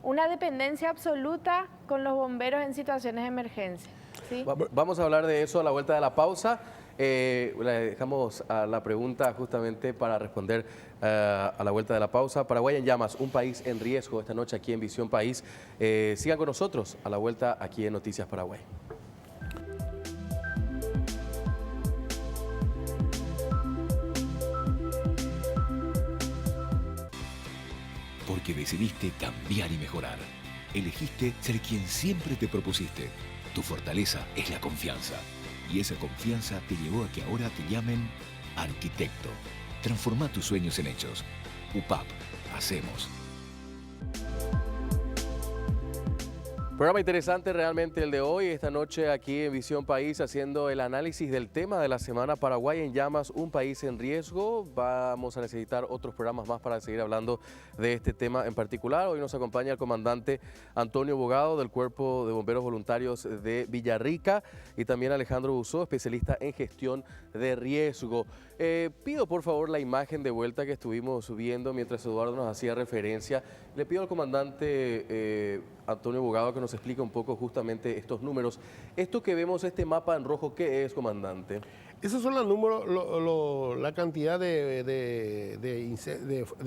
una dependencia absoluta con los bomberos en situaciones de emergencia? ¿Sí? Vamos a hablar de eso a la vuelta de la pausa. Le dejamos a la pregunta justamente para responder a la vuelta de la pausa. Paraguay en llamas, un país en riesgo esta noche aquí en Visión País. Sigan con nosotros a la vuelta aquí en Noticias Paraguay. Porque decidiste cambiar y mejorar. Elegiste ser quien siempre te propusiste. Tu fortaleza es la confianza. Y esa confianza te llevó a que ahora te llamen arquitecto. Transforma tus sueños en hechos. UPAP. Hacemos. Programa interesante realmente el de hoy, esta noche aquí en Visión País, haciendo el análisis del tema de la semana, Paraguay en llamas, un país en riesgo. Vamos a necesitar otros programas más para seguir hablando de este tema en particular. Hoy nos acompaña el comandante Antonio Bogado del Cuerpo de Bomberos Voluntarios de Villarrica y también Alejandro Busó, especialista en gestión de riesgo. Pido por favor la imagen de vuelta que estuvimos viendo mientras Eduardo nos hacía referencia. Le pido al comandante Antonio Bogado que nos explique un poco justamente estos números. Esto que vemos, este mapa en rojo, ¿qué es, comandante? Esos son los números, la cantidad de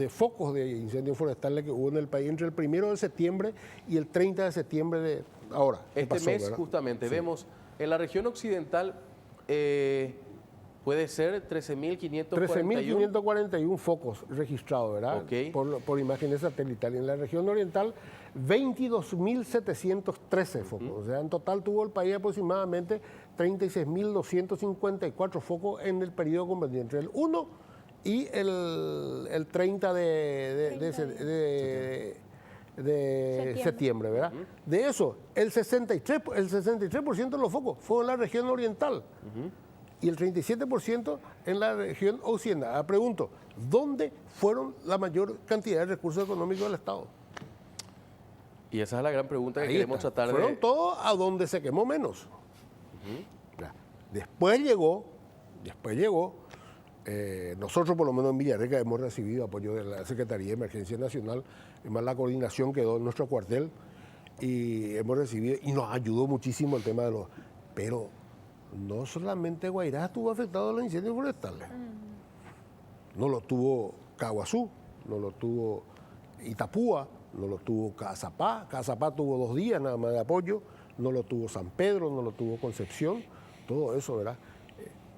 focos de incendios forestales que hubo en el país entre el 1 de septiembre y el 30 de septiembre de ahora. Este mes, ¿verdad? Justamente, sí. Vemos en la región occidental, puede ser 13.541. 13.541 focos registrados, ¿verdad? Okay. Por imágenes satelitales. En la región oriental, 22.713 focos. O sea, en total tuvo el país aproximadamente 36.254 focos en el periodo comprendido entre el 1 y el 30 de septiembre, ¿verdad? De eso, el 63% de los focos fue en la región oriental. Y el 37% en la región occidental. Pregunto, ¿dónde fueron la mayor cantidad de recursos económicos del Estado? Y esa es la gran pregunta que queremos tratar de... Fueron todos a donde se quemó menos. Después llegó Nosotros, por lo menos en Villarrica, hemos recibido apoyo de la Secretaría de Emergencia Nacional, además la coordinación quedó en nuestro cuartel y hemos recibido, y nos ayudó muchísimo el tema de los... Pero no solamente Guairá estuvo afectado a los incendios forestales, no lo tuvo Caguazú, no lo tuvo Itapúa, no lo tuvo Cazapá. Cazapá tuvo 2 días nada más de apoyo, no lo tuvo San Pedro, no lo tuvo Concepción, todo eso, ¿verdad?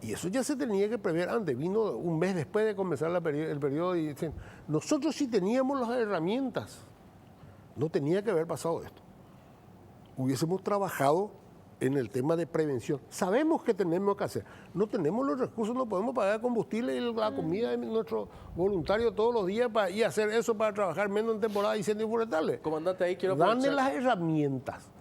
Y eso ya se tenía que prever antes, vino un mes después de comenzar el periodo y dicen, nosotros sí teníamos las herramientas, no tenía que haber pasado esto. Hubiésemos trabajado en el tema de prevención. Sabemos que tenemos que hacer, no tenemos los recursos, no podemos pagar combustible y la comida de nuestros voluntarios todos los días y hacer eso para trabajar menos en temporada de incendios forestales. Comandante, ahí quiero Dame aprovechar. las herramientas.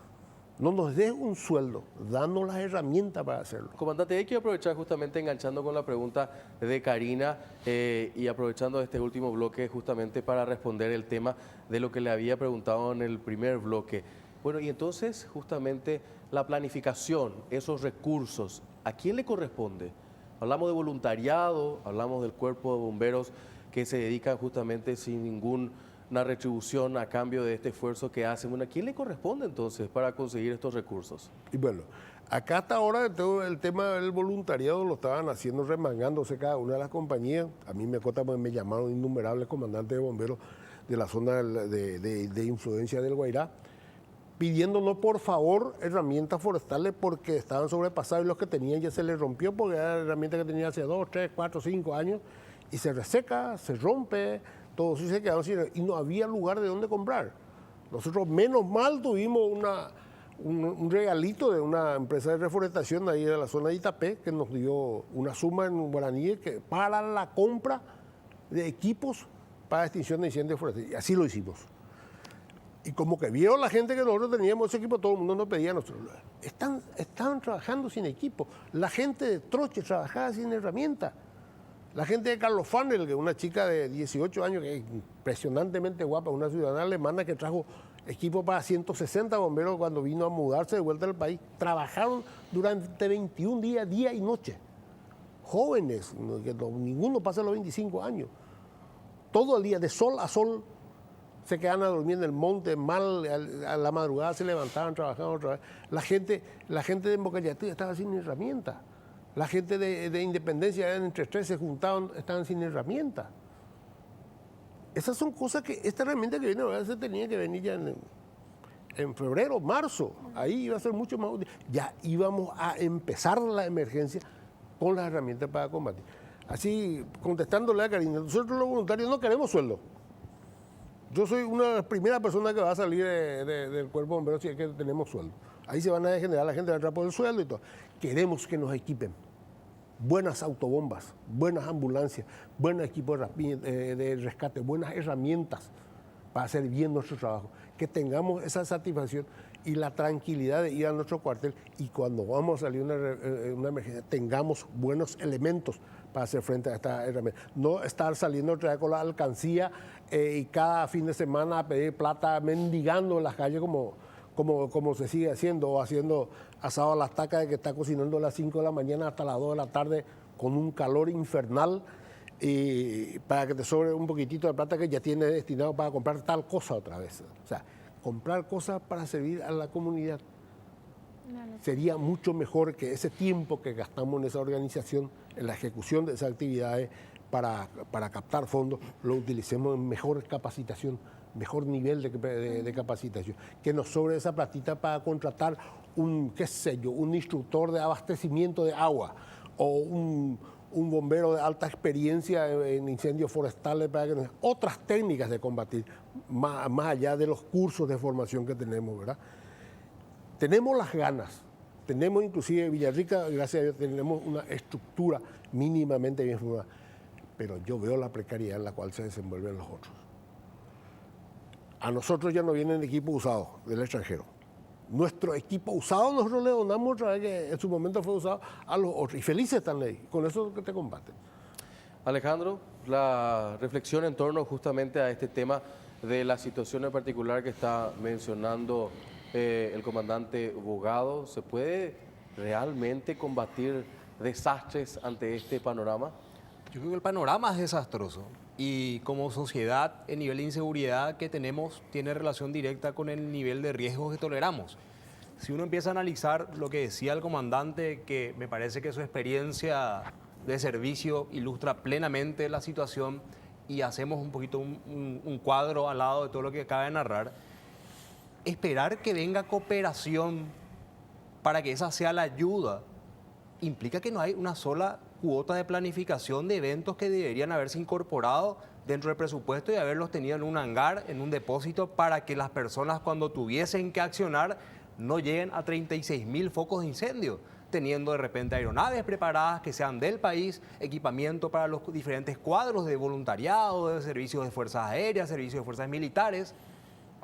No nos des un sueldo, danos las herramientas para hacerlo. Comandante, ahí quiero aprovechar justamente enganchando con la pregunta de Karina y aprovechando este último bloque justamente para responder el tema de lo que le había preguntado en el primer bloque. Bueno, y entonces justamente la planificación, esos recursos, ¿a quién le corresponde? Hablamos de voluntariado, hablamos del cuerpo de bomberos que se dedican justamente sin ninguna retribución a cambio de este esfuerzo que hacen. Bueno, ¿a quién le corresponde entonces para conseguir estos recursos? Y bueno, acá hasta ahora todo el tema del voluntariado lo estaban haciendo remangándose cada una de las compañías. A mí me consta, me llamaron innumerables comandantes de bomberos de la zona de influencia del Guairá, pidiéndonos por favor herramientas forestales porque estaban sobrepasados y los que tenían ya se les rompió porque era herramienta que tenía hace 2, 3, 4, 5 años y se reseca, se rompe, todo eso se quedaron sin y no había lugar de dónde comprar. Nosotros menos mal tuvimos un regalito de una empresa de reforestación de ahí de la zona de Itapé que nos dio una suma en guaraní para la compra de equipos para extinción de incendios forestales y así lo hicimos. Y como que vio la gente que nosotros teníamos ese equipo, todo el mundo nos pedía a nosotros. Estaban trabajando sin equipo. La gente de Troche trabajaba sin herramientas. La gente de Carlos Fanel, que es una chica de 18 años, que es impresionantemente guapa, una ciudadana alemana que trajo equipo para 160 bomberos cuando vino a mudarse de vuelta al país. Trabajaron durante 21 días, día y noche. Jóvenes, que ninguno pasa los 25 años. Todo el día, de sol a sol, se quedaban a dormir en el monte, mal, a la madrugada se levantaban, trabajaban otra vez. La gente de Mocayatí estaba sin herramientas. La gente de Independencia, entre 3 se juntaban, estaban sin herramientas. Esas son cosas que, esta herramienta que viene ahora se tenía que venir ya en febrero, marzo. Ahí iba a ser mucho más útil. Ya íbamos a empezar la emergencia con las herramientas para combatir. Así, contestándole a Karina, nosotros los voluntarios no queremos sueldo. Yo soy una de las primeras personas que va a salir del cuerpo de bomberos si es que tenemos sueldo. Ahí se van a degenerar, la gente va a entrar por el sueldo y todo. Queremos que nos equipen buenas autobombas, buenas ambulancias, buenos equipos de rescate, buenas herramientas para hacer bien nuestro trabajo. Que tengamos esa satisfacción y la tranquilidad de ir a nuestro cuartel y cuando vamos a salir una emergencia tengamos buenos elementos para hacer frente a esta herramienta. No estar saliendo otra vez con la alcancía y cada fin de semana a pedir plata mendigando en las calles como se sigue haciendo, o haciendo asado a las tacas de que está cocinando a las 5 de la mañana hasta las 2 de la tarde con un calor infernal y para que te sobre un poquitito de plata que ya tienes destinado para comprar tal cosa otra vez. O sea, comprar cosas para servir a la comunidad. Sería mucho mejor que ese tiempo que gastamos en esa organización, en la ejecución de esas actividades para captar fondos, lo utilicemos en mejor capacitación, mejor nivel de capacitación. Que nos sobre esa platita para contratar un instructor de abastecimiento de agua o un bombero de alta experiencia en incendios forestales para que otras técnicas de combatir, más allá de los cursos de formación que tenemos, ¿verdad? Tenemos las ganas, tenemos inclusive Villarrica, gracias a Dios, tenemos una estructura mínimamente bien formada, pero yo veo la precariedad en la cual se desenvuelven los otros. A nosotros ya no vienen equipos usados del extranjero. Nuestro equipo usado nosotros le donamos otra vez que en su momento fue usado a los otros. Y felices están ahí, con eso que te combaten. Alejandro, la reflexión en torno justamente a este tema de la situación en particular que está mencionando el comandante Bogado, ¿se puede realmente combatir desastres ante este panorama? Yo creo que el panorama es desastroso y como sociedad el nivel de inseguridad que tenemos tiene relación directa con el nivel de riesgos que toleramos. Si uno empieza a analizar lo que decía el comandante, que me parece que su experiencia de servicio ilustra plenamente la situación y hacemos un poquito un cuadro al lado de todo lo que acaba de narrar, esperar que venga cooperación para que esa sea la ayuda implica que no hay una sola cuota de planificación de eventos que deberían haberse incorporado dentro del presupuesto y haberlos tenido en un hangar, en un depósito, para que las personas cuando tuviesen que accionar no lleguen a 36.000 focos de incendio, teniendo de repente aeronaves preparadas que sean del país, equipamiento para los diferentes cuadros de voluntariado, de servicios de fuerzas aéreas, servicios de fuerzas militares,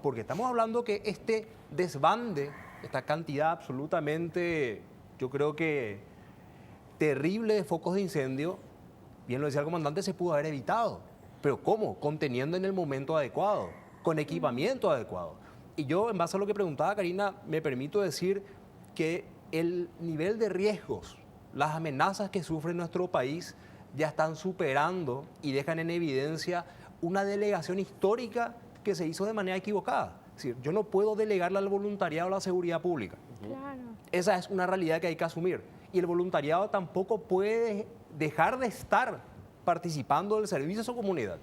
porque estamos hablando que este desbande, esta cantidad absolutamente, yo creo que terrible de focos de incendio, bien lo decía el comandante, se pudo haber evitado. ¿Pero cómo? Conteniendo en el momento adecuado, con equipamiento adecuado. Y yo, en base a lo que preguntaba Karina, me permito decir que el nivel de riesgos, las amenazas que sufre nuestro país ya están superando y dejan en evidencia una delegación histórica que se hizo de manera equivocada. Es decir, yo no puedo delegarle al voluntariado la seguridad pública. Claro. Esa es una realidad que hay que asumir. Y el voluntariado tampoco puede dejar de estar participando del servicio a su comunidad.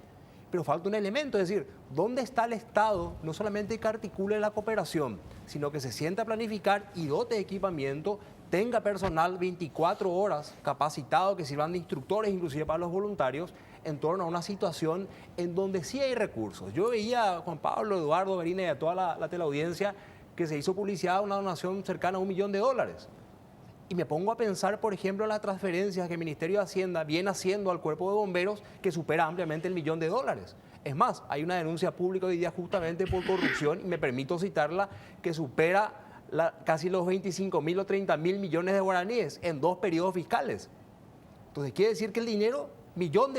Pero falta un elemento, es decir, ¿dónde está el Estado? No solamente que articule la cooperación, sino que se sienta a planificar y dote de equipamiento, tenga personal 24 horas capacitado que sirvan de instructores, inclusive para los voluntarios, en torno a una situación en donde sí hay recursos. Yo veía a Juan Pablo, Eduardo, Karina y a toda la teleaudiencia que se hizo publicidad una donación cercana a $1 millón. Y me pongo a pensar, por ejemplo, en las transferencias que el Ministerio de Hacienda viene haciendo al Cuerpo de Bomberos, que supera ampliamente el $1 millón. Es más, hay una denuncia pública hoy día justamente por corrupción, y me permito citarla, que supera casi los 25.000 o 30.000 millones de guaraníes en 2 periodos fiscales. Entonces, quiere decir que el dinero, $1 millón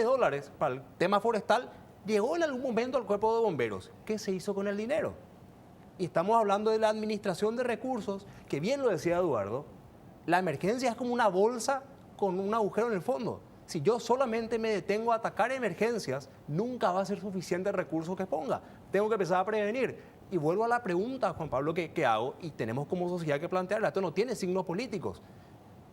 para el tema forestal, llegó en algún momento al Cuerpo de Bomberos. ¿Qué se hizo con el dinero? Y estamos hablando de la administración de recursos, que bien lo decía Eduardo, la emergencia es como una bolsa con un agujero en el fondo. Si yo solamente me detengo a atacar emergencias, nunca va a ser suficiente el recurso que ponga. Tengo que empezar a prevenir. Y vuelvo a la pregunta, Juan Pablo, que hago, y tenemos como sociedad que plantearla. Esto no tiene signos políticos.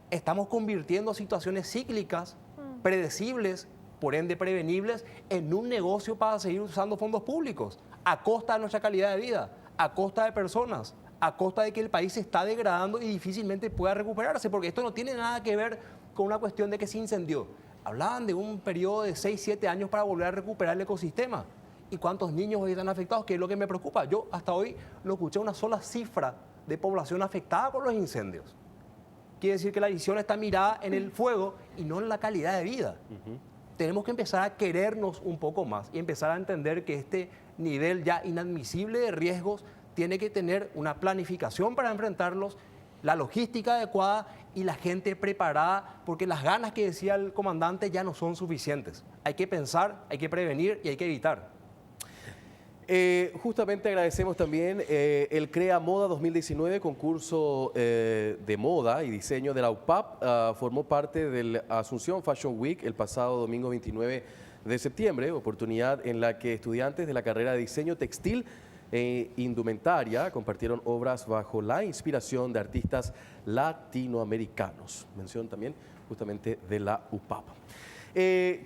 Estamos convirtiendo situaciones cíclicas, predecibles, por ende prevenibles, en un negocio para seguir usando fondos públicos, a costa de nuestra calidad de vida, a costa de personas, a costa de que el país se está degradando y difícilmente pueda recuperarse, porque esto no tiene nada que ver con una cuestión de que se incendió. Hablaban de un periodo de 6, 7 años para volver a recuperar el ecosistema. ¿Y cuántos niños hoy están afectados? Que es lo que me preocupa. Yo hasta hoy no escuché una sola cifra de población afectada por los incendios. Quiere decir que la visión está mirada en el fuego y no en la calidad de vida. Tenemos que empezar a querernos un poco más y empezar a entender que este nivel ya inadmisible de riesgos tiene que tener una planificación para enfrentarlos, la logística adecuada y la gente preparada, porque las ganas que decía el comandante ya no son suficientes. Hay que pensar, hay que prevenir y hay que evitar. Justamente agradecemos también el CREA Moda 2019, concurso de moda y diseño de la UPAP. Formó parte del Asunción Fashion Week el pasado domingo 29 de septiembre, oportunidad en la que estudiantes de la carrera de diseño textil e indumentaria compartieron obras bajo la inspiración de artistas latinoamericanos. Mención también justamente de la UPAP.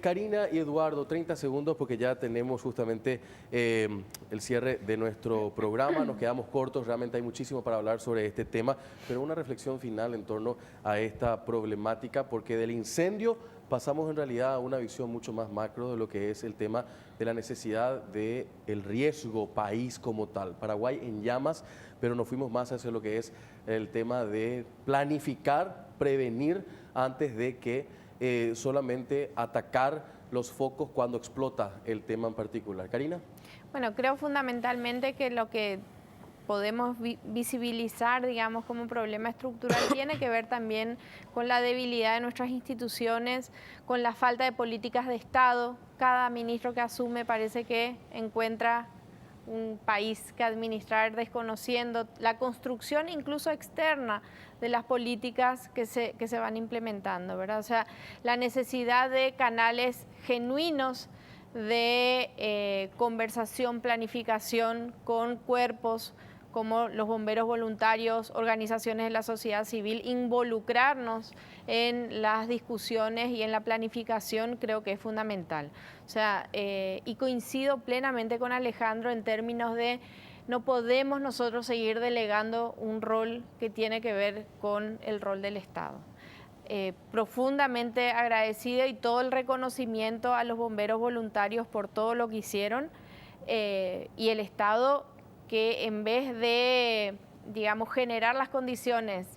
Karina y Eduardo, 30 segundos porque ya tenemos justamente el cierre de nuestro programa. Nos quedamos cortos, realmente hay muchísimo para hablar sobre este tema, pero una reflexión final en torno a esta problemática, porque del incendio pasamos en realidad a una visión mucho más macro de lo que es el tema de la necesidad del riesgo país como tal. Paraguay en llamas, pero nos fuimos más hacia lo que es el tema de planificar, prevenir antes de que solamente atacar los focos cuando explota el tema en particular. Karina. Bueno, creo fundamentalmente que lo que podemos visibilizar, digamos, como un problema estructural tiene que ver también con la debilidad de nuestras instituciones, con la falta de políticas de Estado. Cada ministro que asume parece que encuentra un país que administrar desconociendo la construcción incluso externa de las políticas que se van implementando, ¿verdad? O sea, la necesidad de canales genuinos de conversación, planificación con cuerpos como los bomberos voluntarios, organizaciones de la sociedad civil, involucrarnos en las discusiones y en la planificación creo que es fundamental. O sea, y coincido plenamente con Alejandro en términos de no podemos nosotros seguir delegando un rol que tiene que ver con el rol del Estado. Profundamente agradecida y todo el reconocimiento a los bomberos voluntarios por todo lo que hicieron y el Estado que en vez de, digamos, generar las condiciones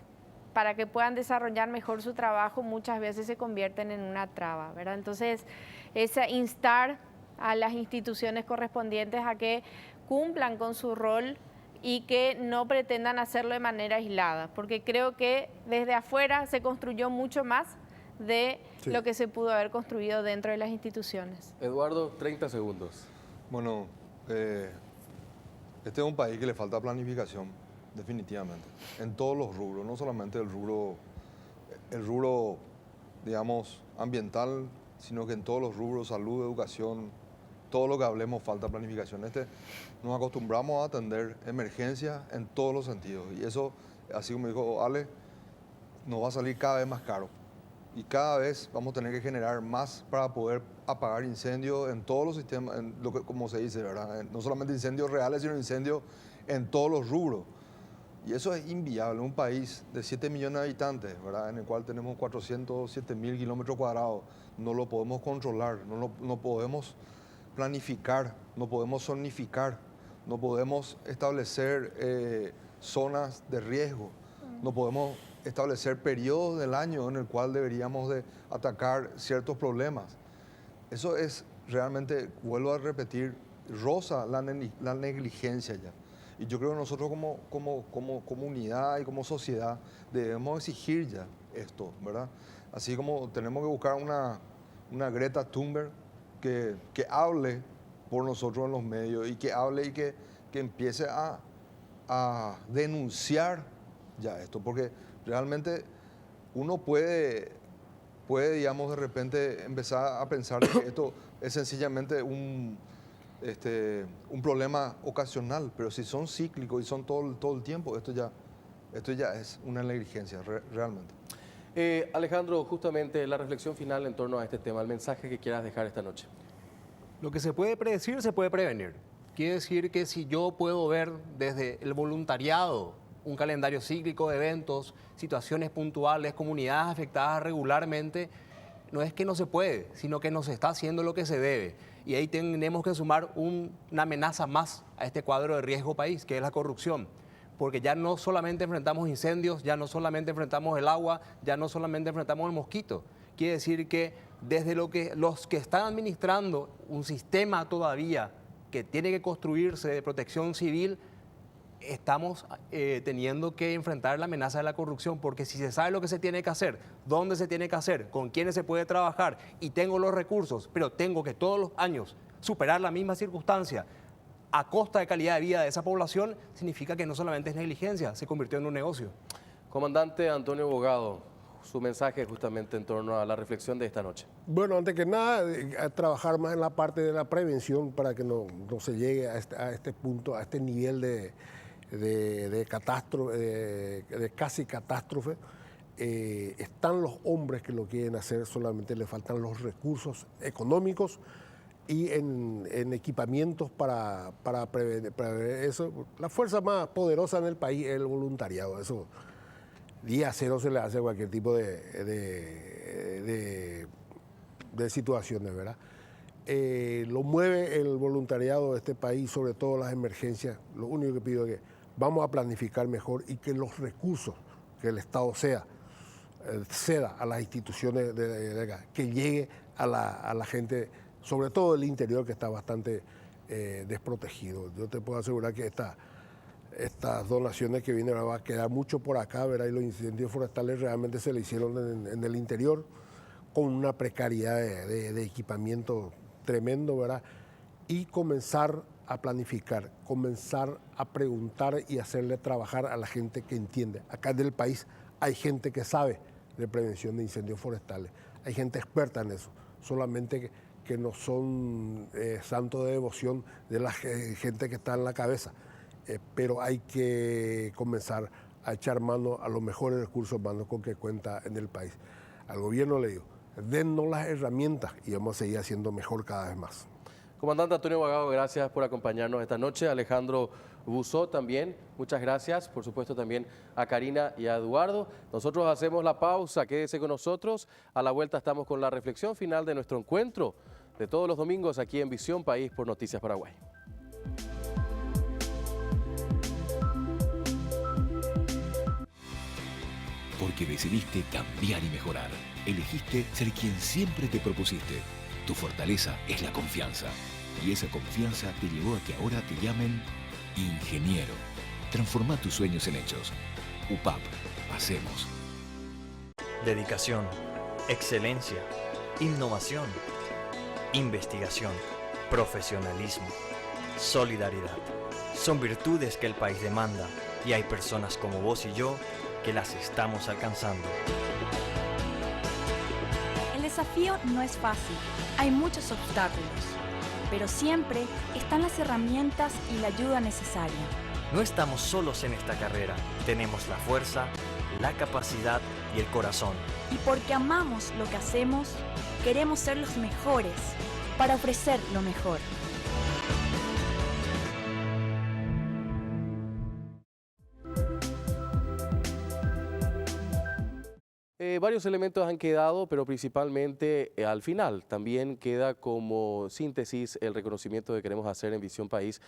para que puedan desarrollar mejor su trabajo, muchas veces se convierten en una traba, ¿verdad? Entonces, es instar a las instituciones correspondientes a que cumplan con su rol y que no pretendan hacerlo de manera aislada, porque creo que desde afuera se construyó mucho más de lo que se pudo haber construido dentro de las instituciones. Eduardo, 30 segundos. Bueno, este es un país que le falta planificación, definitivamente, en todos los rubros, no solamente el rubro, digamos, ambiental, sino que en todos los rubros, salud, educación, todo lo que hablemos falta planificación. Nos acostumbramos a atender emergencias en todos los sentidos y eso, así como dijo Ale, nos va a salir cada vez más caro y cada vez vamos a tener que generar más para poder apagar incendios en todos los sistemas, en lo que, como se dice, ¿verdad? No solamente incendios reales, sino incendios en todos los rubros. Y eso es inviable. Un país de 7 millones de habitantes, ¿verdad? En el cual tenemos 407.000 kilómetros cuadrados, no lo podemos controlar, no podemos planificar, no podemos zonificar, no podemos establecer zonas de riesgo, no podemos establecer periodos del año en el cual deberíamos de atacar ciertos problemas. Eso es realmente, vuelvo a repetir, roza la negligencia ya. Y yo creo que nosotros como comunidad y como sociedad debemos exigir ya esto, ¿verdad? Así como tenemos que buscar una Greta Thunberg que hable por nosotros en los medios y que hable y que empiece a denunciar ya esto, porque realmente uno puede, digamos, de repente empezar a pensar que esto es sencillamente un problema ocasional, pero si son cíclicos y son todo el tiempo, esto ya es una negligencia, realmente. Alejandro, justamente la reflexión final en torno a este tema, el mensaje que quieras dejar esta noche. Lo que se puede predecir, se puede prevenir. Quiere decir que si yo puedo ver desde el voluntariado un calendario cíclico de eventos, situaciones puntuales, comunidades afectadas regularmente, no es que no se puede, sino que no se está haciendo lo que se debe. Y ahí tenemos que sumar una amenaza más a este cuadro de riesgo país, que es la corrupción. Porque ya no solamente enfrentamos incendios, ya no solamente enfrentamos el agua, ya no solamente enfrentamos el mosquito. Quiere decir que desde los que están administrando un sistema todavía que tiene que construirse de protección civil, estamos teniendo que enfrentar la amenaza de la corrupción, porque si se sabe lo que se tiene que hacer, dónde se tiene que hacer, con quiénes se puede trabajar y tengo los recursos, pero tengo que todos los años superar la misma circunstancia a costa de calidad de vida de esa población, significa que no solamente es negligencia, se convirtió en un negocio. Comandante Antonio Bogado, su mensaje justamente en torno a la reflexión de esta noche. Bueno, antes que nada, a trabajar más en la parte de la prevención para que no se llegue a este punto, a este nivel de catástrofe, de casi catástrofe. Están los hombres que lo quieren hacer, solamente le faltan los recursos económicos y en equipamientos para prever eso. La fuerza más poderosa en el país es el voluntariado. Eso día cero se le hace cualquier tipo de situaciones, ¿verdad? Lo mueve el voluntariado de este país, sobre todo las emergencias. Lo único que pido es que vamos a planificar mejor y que los recursos que el Estado ceda a las instituciones que llegue a la gente, sobre todo el interior, que está bastante desprotegido. Yo te puedo asegurar que estas donaciones que vienen va a quedar mucho por acá, ¿verdad? Y los incendios forestales realmente se le hicieron en el interior con una precariedad de equipamiento tremendo, ¿verdad? Y comenzar a planificar, comenzar a preguntar y hacerle trabajar a la gente que entiende. Acá en el país hay gente que sabe de prevención de incendios forestales, hay gente experta en eso, solamente que no son santos de devoción de la gente que está en la cabeza, pero hay que comenzar a echar mano a los mejores recursos humanos con que cuenta en el país. Al gobierno le digo, dennos las herramientas y vamos a seguir haciendo mejor cada vez más. Comandante Antonio Guagao, gracias por acompañarnos esta noche. Alejandro Buzó también, muchas gracias. Por supuesto también a Karina y a Eduardo. Nosotros hacemos la pausa, quédese con nosotros. A la vuelta estamos con la reflexión final de nuestro encuentro de todos los domingos aquí en Visión País por Noticias Paraguay. Porque decidiste cambiar y mejorar. Elegiste ser quien siempre te propusiste. Tu fortaleza es la confianza. Y esa confianza te llevó a que ahora te llamen ingeniero. Transforma tus sueños en hechos. UPAP. Hacemos. Dedicación, excelencia, innovación, investigación, profesionalismo, solidaridad. Son virtudes que el país demanda y hay personas como vos y yo que las estamos alcanzando. El desafío no es fácil, hay muchos obstáculos, pero siempre están las herramientas y la ayuda necesaria. No estamos solos en esta carrera, tenemos la fuerza, la capacidad y el corazón. Y porque amamos lo que hacemos, queremos ser los mejores para ofrecer lo mejor. Varios elementos han quedado, pero principalmente al final también queda como síntesis el reconocimiento que queremos hacer en Visión País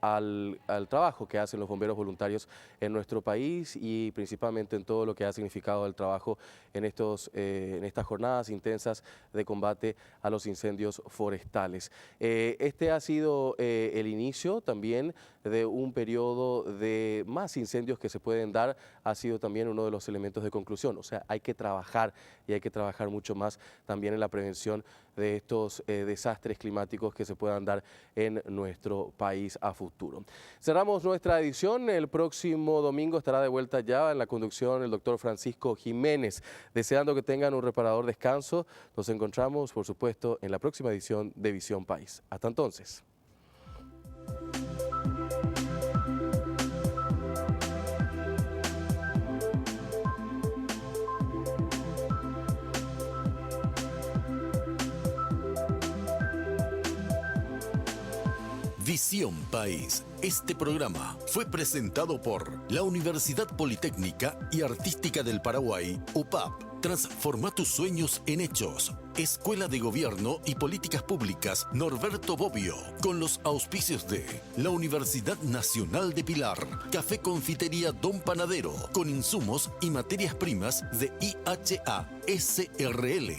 al trabajo que hacen los bomberos voluntarios en nuestro país y principalmente en todo lo que ha significado el trabajo en estas jornadas intensas de combate a los incendios forestales. Este ha sido el inicio también de un periodo de más incendios que se pueden dar, ha sido también uno de los elementos de conclusión. O sea, hay que trabajar y hay que trabajar mucho más también en la prevención de estos desastres climáticos que se puedan dar en nuestro país a futuro. Cerramos nuestra edición. El próximo domingo estará de vuelta ya en la conducción el doctor Francisco Jiménez. Deseando que tengan un reparador descanso. Nos encontramos, por supuesto, en la próxima edición de Visión País. Hasta entonces. Visión País. Este programa fue presentado por la Universidad Politécnica y Artística del Paraguay, UPAP. Transforma tus sueños en hechos. Escuela de Gobierno y Políticas Públicas Norberto Bobbio, con los auspicios de la Universidad Nacional de Pilar, Café Confitería Don Panadero, con insumos y materias primas de IHA SRL.